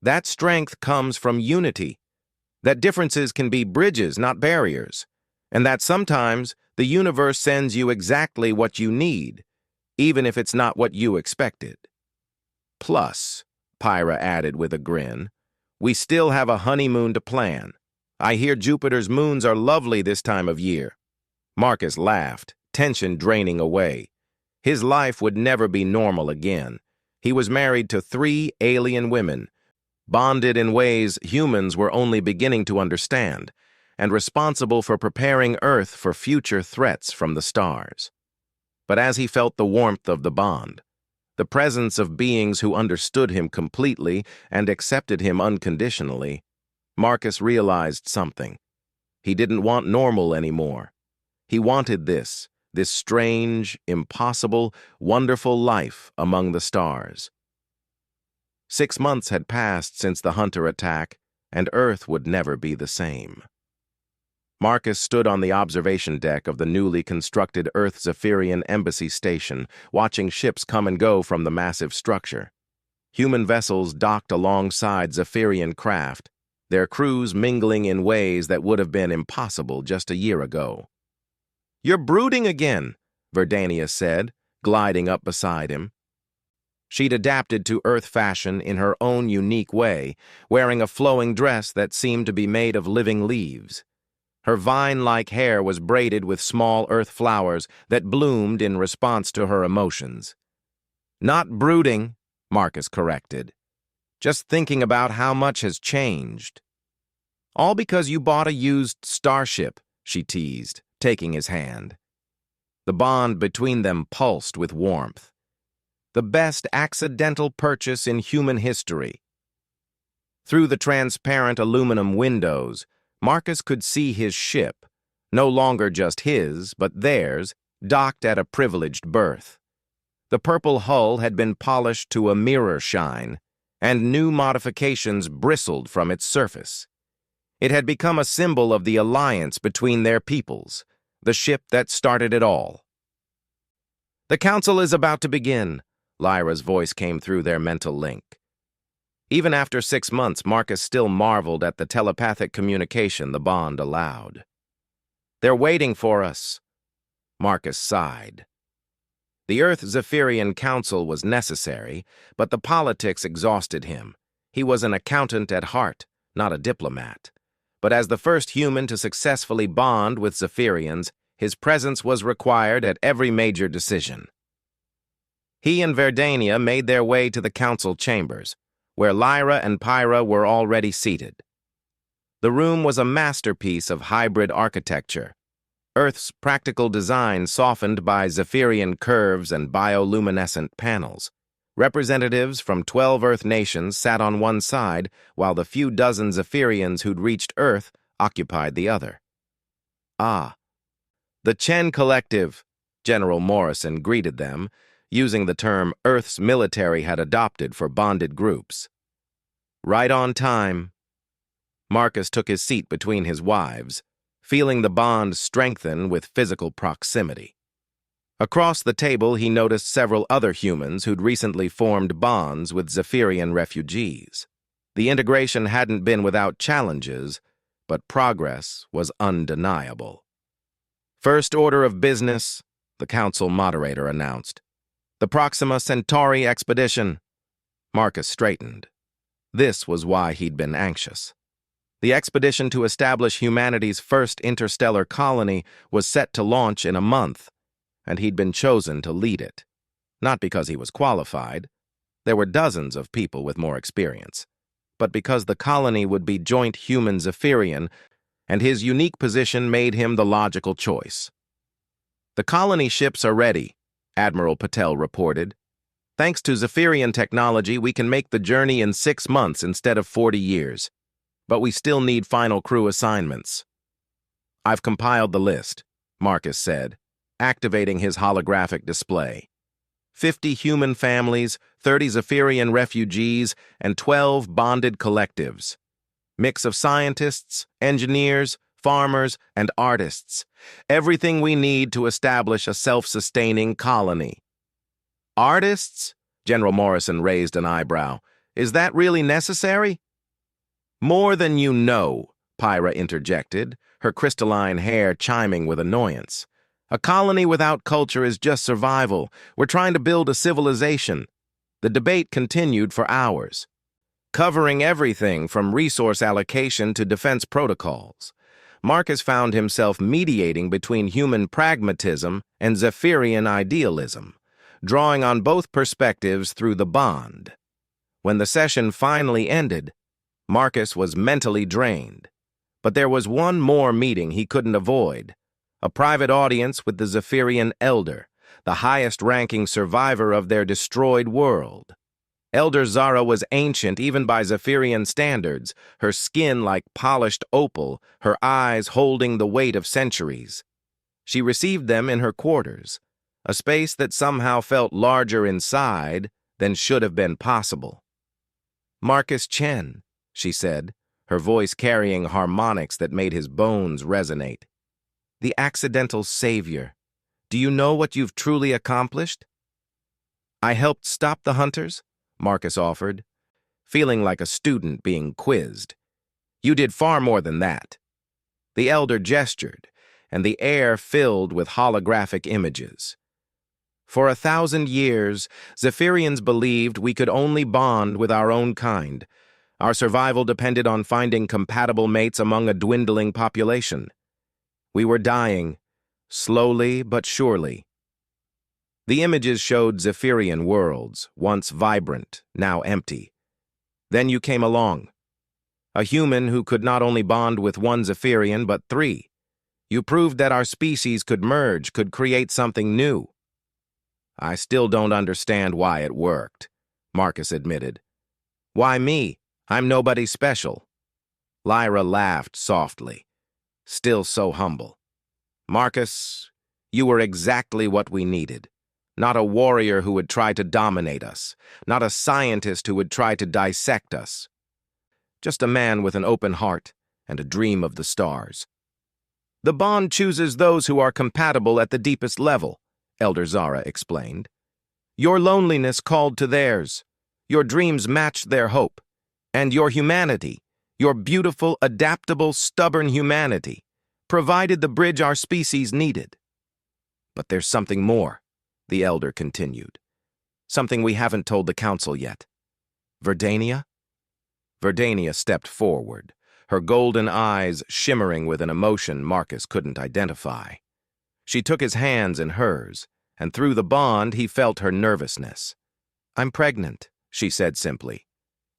That strength comes from unity. That differences can be bridges, not barriers. And that sometimes the universe sends you exactly what you need, even if it's not what you expected. Plus," Pyra added with a grin, "we still have a honeymoon to plan. I hear Jupiter's moons are lovely this time of year." Marcus laughed, tension draining away. His life would never be normal again. He was married to 3 alien women, bonded in ways humans were only beginning to understand, and responsible for preparing Earth for future threats from the stars. But as he felt the warmth of the bond, the presence of beings who understood him completely and accepted him unconditionally, Marcus realized something. He didn't want normal anymore. He wanted this strange, impossible, wonderful life among the stars. 6 months had passed since the Hunter attack, and Earth would never be the same. Marcus stood on the observation deck of the newly constructed Earth Zephyrian Embassy Station, watching ships come and go from the massive structure. Human vessels docked alongside Zephyrian craft, their crews mingling in ways that would have been impossible just a year ago. "You're brooding again," Verdania said, gliding up beside him. She'd adapted to Earth fashion in her own unique way, wearing a flowing dress that seemed to be made of living leaves. Her vine-like hair was braided with small earth flowers that bloomed in response to her emotions. "Not brooding," Marcus corrected. "Just thinking about how much has changed." "All because you bought a used Starship," she teased, taking his hand. The bond between them pulsed with warmth. The best accidental purchase in human history. Through the transparent aluminum windows, Marcus could see his ship, no longer just his, but theirs, docked at a privileged berth. The purple hull had been polished to a mirror shine, and new modifications bristled from its surface. It had become a symbol of the alliance between their peoples, the ship that started it all. "The council is about to begin," Lyra's voice came through their mental link. Even after 6 months, Marcus still marveled at the telepathic communication the bond allowed. "They're waiting for us." Marcus sighed. The Earth Zephyrian Council was necessary, but the politics exhausted him. He was an accountant at heart, not a diplomat. But as the first human to successfully bond with Zephyrians, his presence was required at every major decision. He and Verdania made their way to the council chambers, where Lyra and Pyra were already seated. The room was a masterpiece of hybrid architecture. Earth's practical design softened by Zephyrian curves and bioluminescent panels. Representatives from 12 Earth nations sat on one side, while the few dozen Zephyrians who'd reached Earth occupied the other. Ah, the Chen Collective, General Morrison greeted them, using the term Earth's military had adopted for bonded groups. Right on time. Marcus took his seat between his wives, feeling the bond strengthen with physical proximity. Across the table, he noticed several other humans who'd recently formed bonds with Zephyrian refugees. The integration hadn't been without challenges, but progress was undeniable. First order of business, the council moderator announced. The Proxima Centauri expedition. Marcus straightened. This was why he'd been anxious. The expedition to establish humanity's first interstellar colony was set to launch in a month, and he'd been chosen to lead it. Not because he was qualified. There were dozens of people with more experience. But because the colony would be joint human-Zephyrian, and his unique position made him the logical choice. The colony ships are ready, Admiral Patel reported. Thanks to Zephyrian technology, we can make the journey in 6 months instead of 40 years. But we still need final crew assignments. I've compiled the list, Marcus said, activating his holographic display. 50 human families, 30 Zephyrian refugees, and 12 bonded collectives. Mix of scientists, engineers, farmers, and artists. Everything we need to establish a self-sustaining colony. Artists? General Morrison raised an eyebrow. Is that really necessary? More than you know, Pyra interjected, her crystalline hair chiming with annoyance. A colony without culture is just survival. We're trying to build a civilization. The debate continued for hours, covering everything from resource allocation to defense protocols. Marcus found himself mediating between human pragmatism and Zephyrian idealism, drawing on both perspectives through the bond. When the session finally ended, Marcus was mentally drained. But there was one more meeting he couldn't avoid, a private audience with the Zephyrian Elder, the highest-ranking survivor of their destroyed world. Elder Zara was ancient even by Zephyrian standards, her skin like polished opal, her eyes holding the weight of centuries. She received them in her quarters, a space that somehow felt larger inside than should have been possible. Marcus Chen, she said, her voice carrying harmonics that made his bones resonate. The accidental savior. Do you know what you've truly accomplished? I helped stop the hunters, Marcus offered, feeling like a student being quizzed. You did far more than that. The elder gestured, and the air filled with holographic images. For 1,000 years, Zephyrians believed we could only bond with our own kind. Our survival depended on finding compatible mates among a dwindling population. We were dying, slowly but surely. The images showed Zephyrian worlds, once vibrant, now empty. Then you came along. A human who could not only bond with one Zephyrian, but 3. You proved that our species could merge, could create something new. I still don't understand why it worked, Marcus admitted. Why me? I'm nobody special. Lyra laughed softly, still so humble. Marcus, you were exactly what we needed. Not a warrior who would try to dominate us, not a scientist who would try to dissect us. Just a man with an open heart and a dream of the stars. The bond chooses those who are compatible at the deepest level, Elder Zara explained. Your loneliness called to theirs. Your dreams matched their hope. And your humanity, your beautiful, adaptable, stubborn humanity, provided the bridge our species needed. But there's something more, the elder continued. Something we haven't told the council yet. Verdania? Verdania stepped forward, her golden eyes shimmering with an emotion Marcus couldn't identify. She took his hands in hers, and through the bond he felt her nervousness. I'm pregnant, she said simply.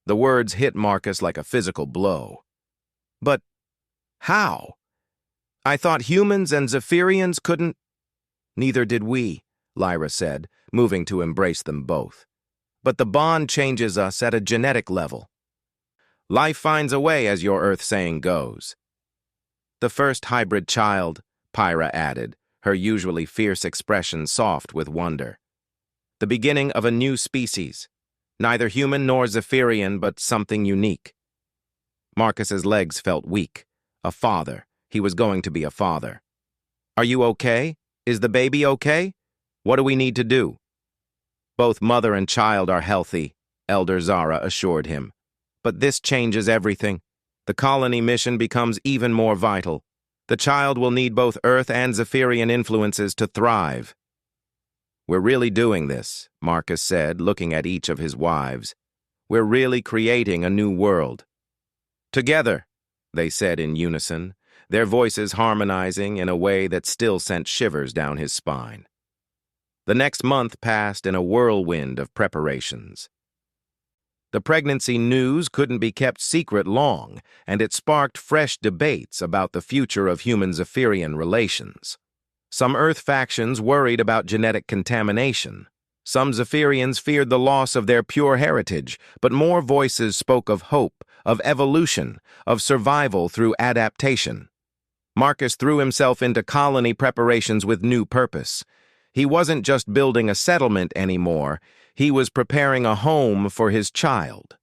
The words hit Marcus like a physical blow. But how? I thought humans and Zephyrians couldn't— Neither did we, Lyra said, moving to embrace them both. But the bond changes us at a genetic level. Life finds a way, as your Earth saying goes. The first hybrid child, Pyra added, her usually fierce expression soft with wonder. The beginning of a new species, neither human nor Zephyrian, but something unique. Marcus's legs felt weak. A father. He was going to be a father. Are you okay? Is the baby okay? What do we need to do? Both mother and child are healthy, Elder Zara assured him. But this changes everything. The colony mission becomes even more vital. The child will need both Earth and Zephyrian influences to thrive. We're really doing this, Marcus said, looking at each of his wives. We're really creating a new world. Together, they said in unison, their voices harmonizing in a way that still sent shivers down his spine. The next month passed in a whirlwind of preparations. The pregnancy news couldn't be kept secret long, and it sparked fresh debates about the future of human-Zephyrian relations. Some Earth factions worried about genetic contamination. Some Zephyrians feared the loss of their pure heritage, but more voices spoke of hope, of evolution, of survival through adaptation. Marcus threw himself into colony preparations with new purpose. He wasn't just building a settlement anymore, he was preparing a home for his child.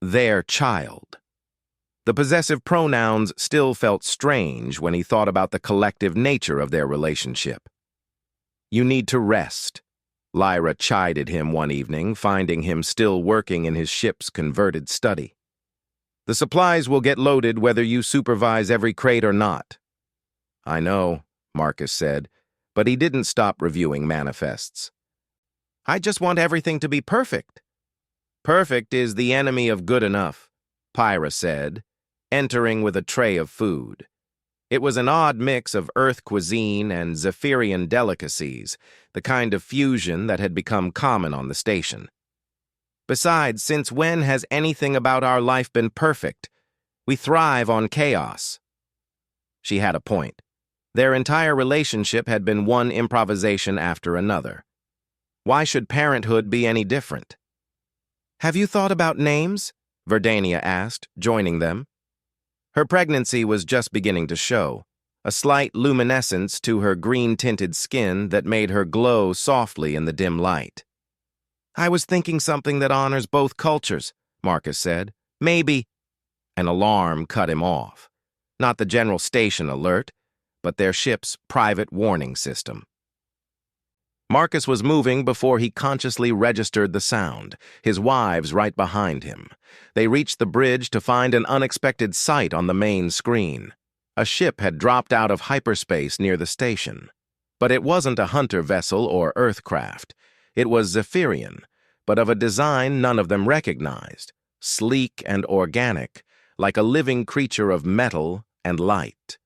Their child. The possessive pronouns still felt strange when he thought about the collective nature of their relationship. You need to rest, Lyra chided him one evening, finding him still working in his ship's converted study. The supplies will get loaded whether you supervise every crate or not. I know, Marcus said, but he didn't stop reviewing manifests. I just want everything to be perfect. Perfect is the enemy of good enough, Pyra said, entering with a tray of food. It was an odd mix of Earth cuisine and Zephyrian delicacies, the kind of fusion that had become common on the station. Besides, since when has anything about our life been perfect? We thrive on chaos. She had a point. Their entire relationship had been one improvisation after another. Why should parenthood be any different? Have you thought about names? Verdania asked, joining them. Her pregnancy was just beginning to show, a slight luminescence to her green-tinted skin that made her glow softly in the dim light. I was thinking something that honors both cultures, Marcus said. Maybe— An alarm cut him off. Not the general station alert, but their ship's private warning system. Marcus was moving before he consciously registered the sound, his wives right behind him. They reached the bridge to find an unexpected sight on the main screen. A ship had dropped out of hyperspace near the station. But it wasn't a hunter vessel or Earthcraft. It was Zephyrian, but of a design none of them recognized, sleek and organic, like a living creature of metal and light.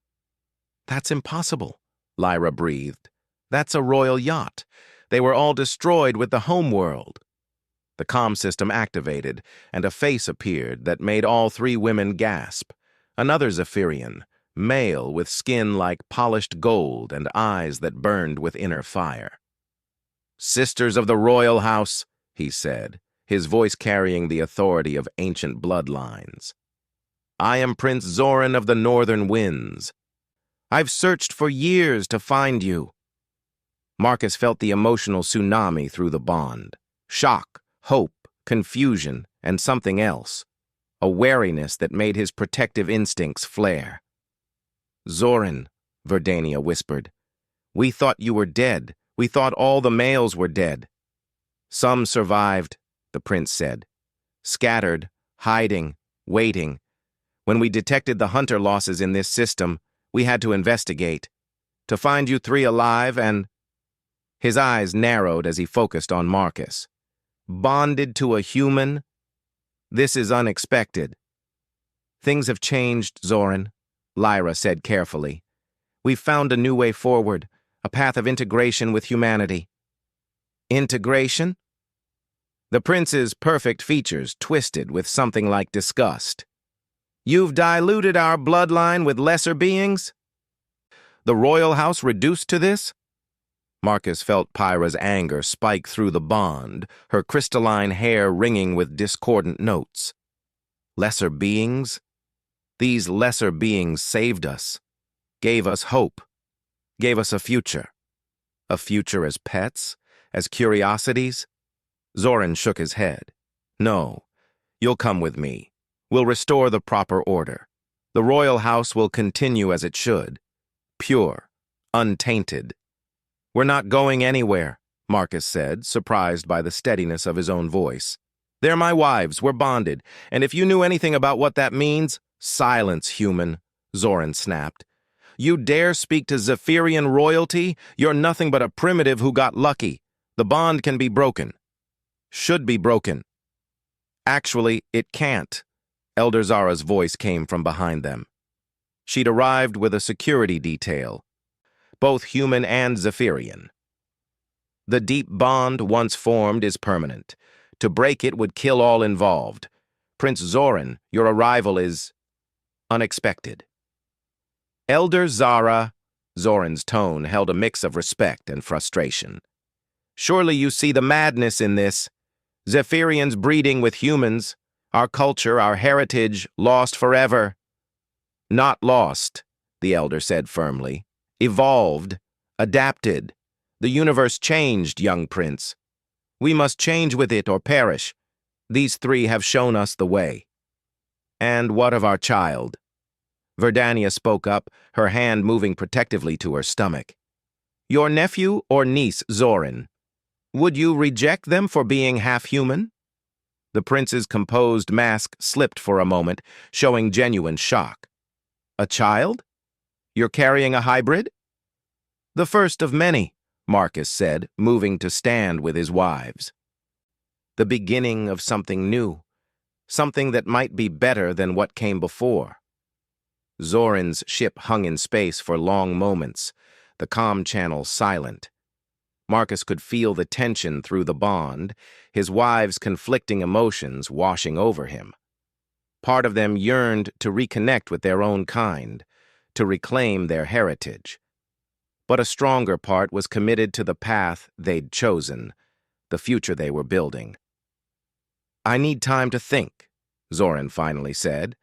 That's impossible, Lyra breathed. That's a royal yacht. They were all destroyed with the homeworld. The comm system activated, and a face appeared that made all three women gasp. Another Zephyrian, male with skin like polished gold and eyes that burned with inner fire. Sisters of the royal house, he said, his voice carrying the authority of ancient bloodlines. I am Prince Zoran of the Northern Winds. I've searched for years to find you. Marcus felt the emotional tsunami through the bond. Shock, hope, confusion, and something else. A wariness that made his protective instincts flare. Zoran, Verdania whispered. We thought you were dead. We thought all the males were dead. Some survived, the prince said. Scattered, hiding, waiting. When we detected the hunter losses in this system, we had to investigate. To find you three alive and— His eyes narrowed as he focused on Marcus. Bonded to a human? This is unexpected. Things have changed, Zoran, Lyra said carefully. We've found a new way forward, a path of integration with humanity. Integration? The prince's perfect features twisted with something like disgust. You've diluted our bloodline with lesser beings? The royal house reduced to this? Marcus felt Pyra's anger spike through the bond, her crystalline hair ringing with discordant notes. Lesser beings? These lesser beings saved us, gave us hope, gave us a future. A future as pets, as curiosities? Zoran shook his head. No, you'll come with me. We'll restore the proper order. The royal house will continue as it should. Pure, untainted. We're not going anywhere, Marcus said, surprised by the steadiness of his own voice. They're my wives, we're bonded, and if you knew anything about what that means, silence, human, Zoran snapped. You dare speak to Zephyrian royalty? You're nothing but a primitive who got lucky. The bond can be broken. Should be broken. Actually, it can't. Elder Zara's voice came from behind them. She'd arrived with a security detail, both human and Zephyrian. The deep bond once formed is permanent. To break it would kill all involved. Prince Zoran, your arrival is unexpected. Elder Zara, Zoran's tone held a mix of respect and frustration. Surely you see the madness in this. Zephyrians breeding with humans, our culture, our heritage, lost forever. Not lost, the elder said firmly. Evolved, adapted. The universe changed, young prince. We must change with it or perish. These three have shown us the way. And what of our child? Verdania spoke up, her hand moving protectively to her stomach. Your nephew or niece, Zoran? Would you reject them for being half-human? The prince's composed mask slipped for a moment, showing genuine shock. A child? You're carrying a hybrid? The first of many, Marcus said, moving to stand with his wives. The beginning of something new, something that might be better than what came before. Zoran's ship hung in space for long moments, the comm channel silent. Marcus could feel the tension through the bond, his wives' conflicting emotions washing over him. Part of them yearned to reconnect with their own kind, to reclaim their heritage. But a stronger part was committed to the path they'd chosen, the future they were building. I need time to think, Zoran finally said.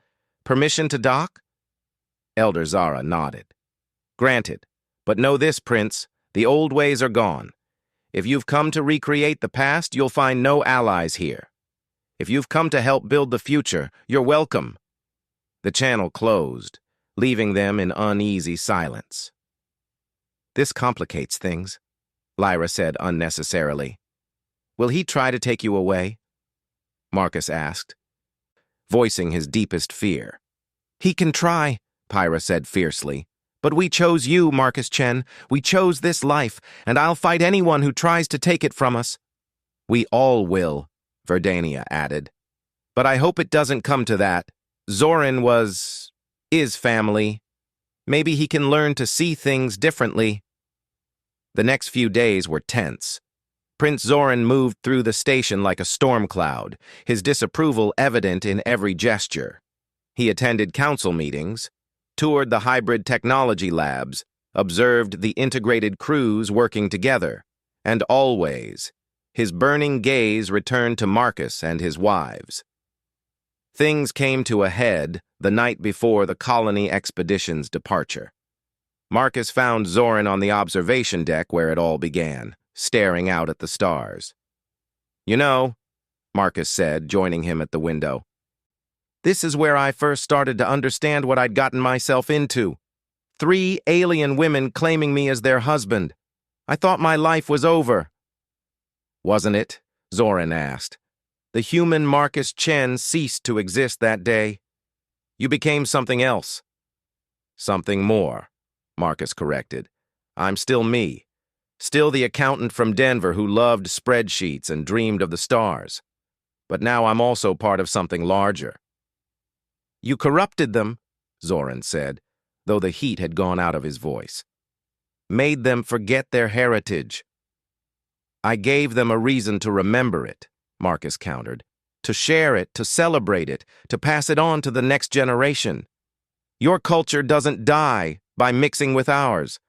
Permission to dock? Elder Zara nodded. Granted, but know this, Prince, the old ways are gone. If you've come to recreate the past, you'll find no allies here. If you've come to help build the future, you're welcome. The channel closed, leaving them in uneasy silence. This complicates things, Lyra said unnecessarily. Will he try to take you away? Marcus asked, voicing his deepest fear. He can try, Pyra said fiercely. But we chose you, Marcus Chen. We chose this life, and I'll fight anyone who tries to take it from us. We all will, Verdania added. But I hope it doesn't come to that. Zoran is family. Maybe he can learn to see things differently. The next few days were tense. Prince Zoran moved through the station like a storm cloud, his disapproval evident in every gesture. He attended council meetings, toured the hybrid technology labs, observed the integrated crews working together, and always, his burning gaze returned to Marcus and his wives. Things came to a head the night before the colony expedition's departure. Marcus found Zoran on the observation deck where it all began, staring out at the stars. You know, Marcus said, joining him at the window, this is where I first started to understand what I'd gotten myself into. 3 alien women claiming me as their husband. I thought my life was over. Wasn't it? Zoran asked. The human Marcus Chen ceased to exist that day. You became something else. Something more, Marcus corrected. I'm still me. Still the accountant from Denver who loved spreadsheets and dreamed of the stars. But now I'm also part of something larger. You corrupted them, Zoran said, though the heat had gone out of his voice. Made them forget their heritage. I gave them a reason to remember it, Marcus countered. to share it, to celebrate it, to pass it on to the next generation. Your culture doesn't die by mixing with ours.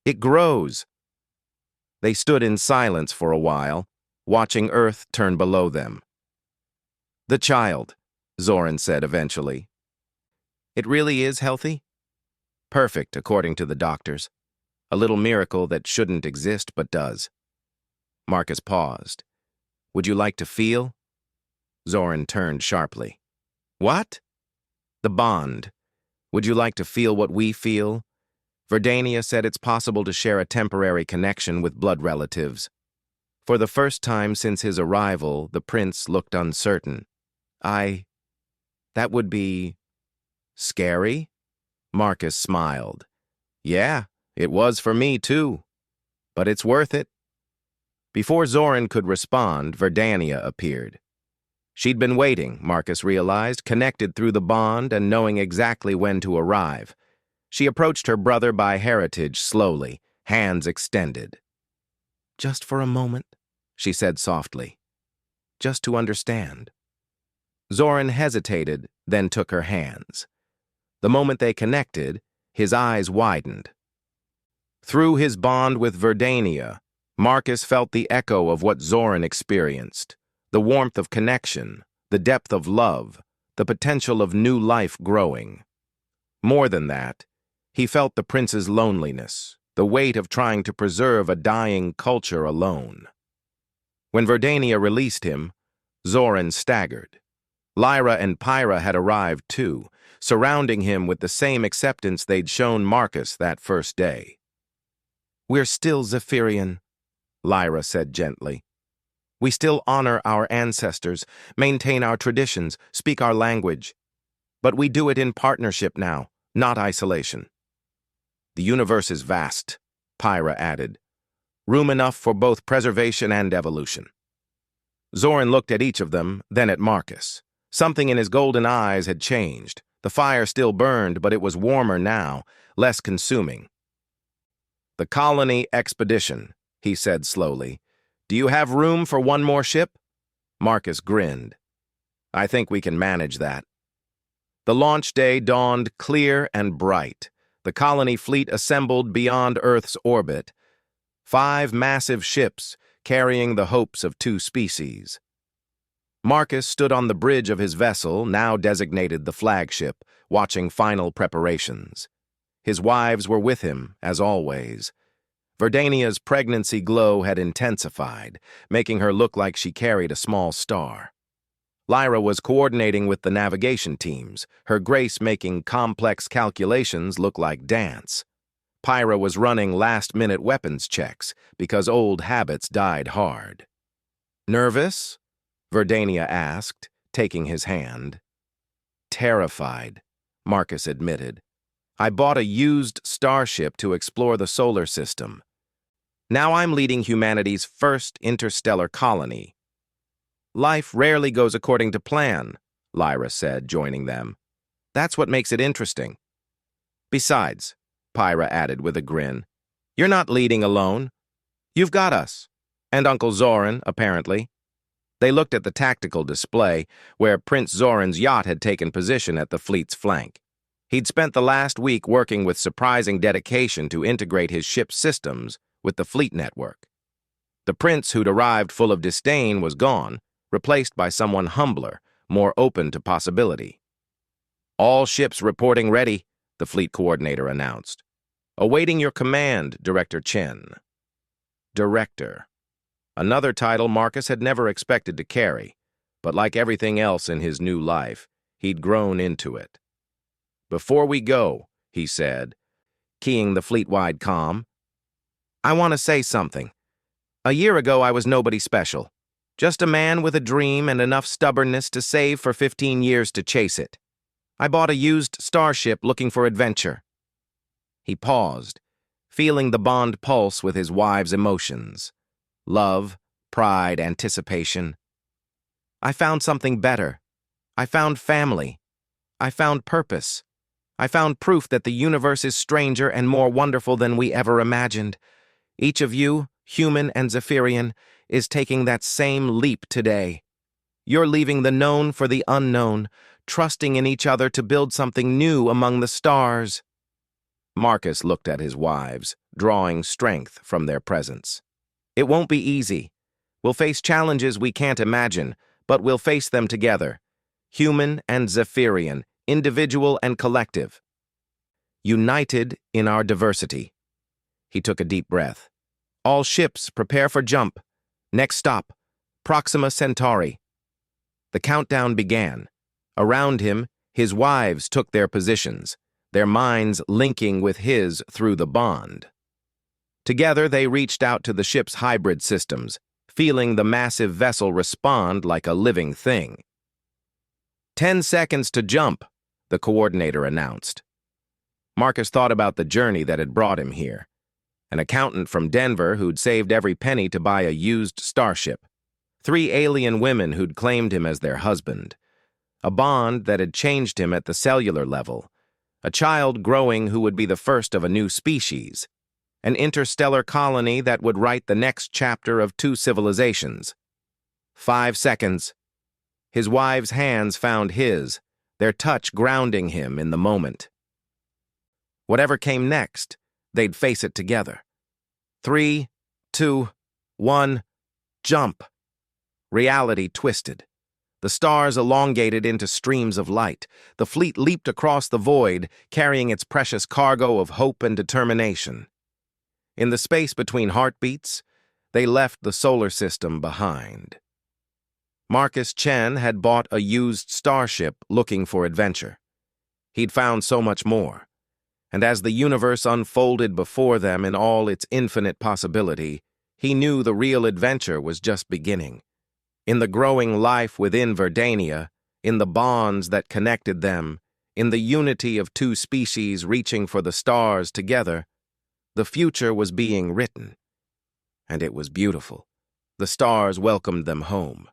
It grows. They stood in silence for a while, watching Earth turn below them. The child, Zoran said eventually. It really is healthy? Perfect, according to the doctors. A little miracle that shouldn't exist but does. Marcus paused. Would you like to feel? Zoran turned sharply. What? The bond. Would you like to feel what we feel? Verdania said it's possible to share a temporary connection with blood relatives. For the first time since his arrival, the prince looked uncertain. That would be... scary? Marcus smiled. Yeah, it was for me too. But it's worth it. Before Zoran could respond, Verdania appeared. She'd been waiting, Marcus realized, connected through the bond and knowing exactly when to arrive. She approached her brother by heritage slowly, hands extended. Just for a moment, she said softly. Just to understand. Zoran hesitated, then took her hands. The moment they connected, his eyes widened. Through his bond with Verdania, Marcus felt the echo of what Zoran experienced, the warmth of connection, the depth of love, the potential of new life growing. More than that, he felt the prince's loneliness, the weight of trying to preserve a dying culture alone. When Verdania released him, Zoran staggered. Lyra and Pyra had arrived too, surrounding him with the same acceptance they'd shown Marcus that first day. We're still Zephyrian, Lyra said gently. We still honor our ancestors, maintain our traditions, speak our language. But we do it in partnership now, not isolation. The universe is vast, Pyra added. Room enough for both preservation and evolution. Zoran looked at each of them, then at Marcus. Something in his golden eyes had changed. The fire still burned, but it was warmer now, less consuming. The colony expedition, he said slowly. Do you have room for one more ship? Marcus grinned. I think we can manage that. The launch day dawned clear and bright. The colony fleet assembled beyond Earth's orbit. 5 massive ships carrying the hopes of 2 species. Marcus stood on the bridge of his vessel, now designated the flagship, watching final preparations. His wives were with him, as always. Verdania's pregnancy glow had intensified, making her look like she carried a small star. Lyra was coordinating with the navigation teams, her grace making complex calculations look like dance. Pyra was running last-minute weapons checks because old habits died hard. Nervous? Verdania asked, taking his hand. Terrified, Marcus admitted. I bought a used Starship to explore the solar system. Now I'm leading humanity's first interstellar colony. Life rarely goes according to plan, Lyra said, joining them. That's what makes it interesting. Besides, Pyra added with a grin, you're not leading alone. You've got us. And Uncle Zoran, apparently. They looked at the tactical display, where Prince Zoran's yacht had taken position at the fleet's flank. He'd spent the last week working with surprising dedication to integrate his ship's systems with the fleet network. The prince who'd arrived full of disdain was gone, replaced by someone humbler, more open to possibility. All ships reporting ready, the fleet coordinator announced. Awaiting your command, Director Chen. Director. Another title Marcus had never expected to carry, but like everything else in his new life, he'd grown into it. Before we go, he said, keying the fleet-wide comm, I want to say something. A year ago I was nobody special. Just a man with a dream and enough stubbornness to save for 15 years to chase it. I bought a used Starship looking for adventure. He paused, feeling the bond pulse with his wife's emotions. Love, pride, anticipation. I found something better. I found family. I found purpose. I found proof that the universe is stranger and more wonderful than we ever imagined. Each of you, human and Zephyrian, is taking that same leap today. You're leaving the known for the unknown, trusting in each other to build something new among the stars." Marcus looked at his wives, drawing strength from their presence. "It won't be easy. We'll face challenges we can't imagine, but we'll face them together. Human and Zephyrian, individual and collective. United in our diversity." He took a deep breath. "All ships, prepare for jump. Next stop, Proxima Centauri." The countdown began. Around him, his wives took their positions, their minds linking with his through the bond. Together, they reached out to the ship's hybrid systems, feeling the massive vessel respond like a living thing. 10 seconds to jump," the coordinator announced. Marcus thought about the journey that had brought him here. An accountant from Denver who'd saved every penny to buy a used Starship. 3 alien women who'd claimed him as their husband. A bond that had changed him at the cellular level. A child growing who would be the first of a new species. An interstellar colony that would write the next chapter of 2 civilizations. 5 seconds. His wife's hands found his, their touch grounding him in the moment. Whatever came next, they'd face it together. 3, 2, 1, jump. Reality twisted. The stars elongated into streams of light. The fleet leaped across the void, carrying its precious cargo of hope and determination. In the space between heartbeats, they left the solar system behind. Marcus Chen had bought a used Starship looking for adventure. He'd found so much more. And as the universe unfolded before them in all its infinite possibility, he knew the real adventure was just beginning. In the growing life within Verdania, in the bonds that connected them, in the unity of 2 species reaching for the stars together, the future was being written. And it was beautiful. The stars welcomed them home.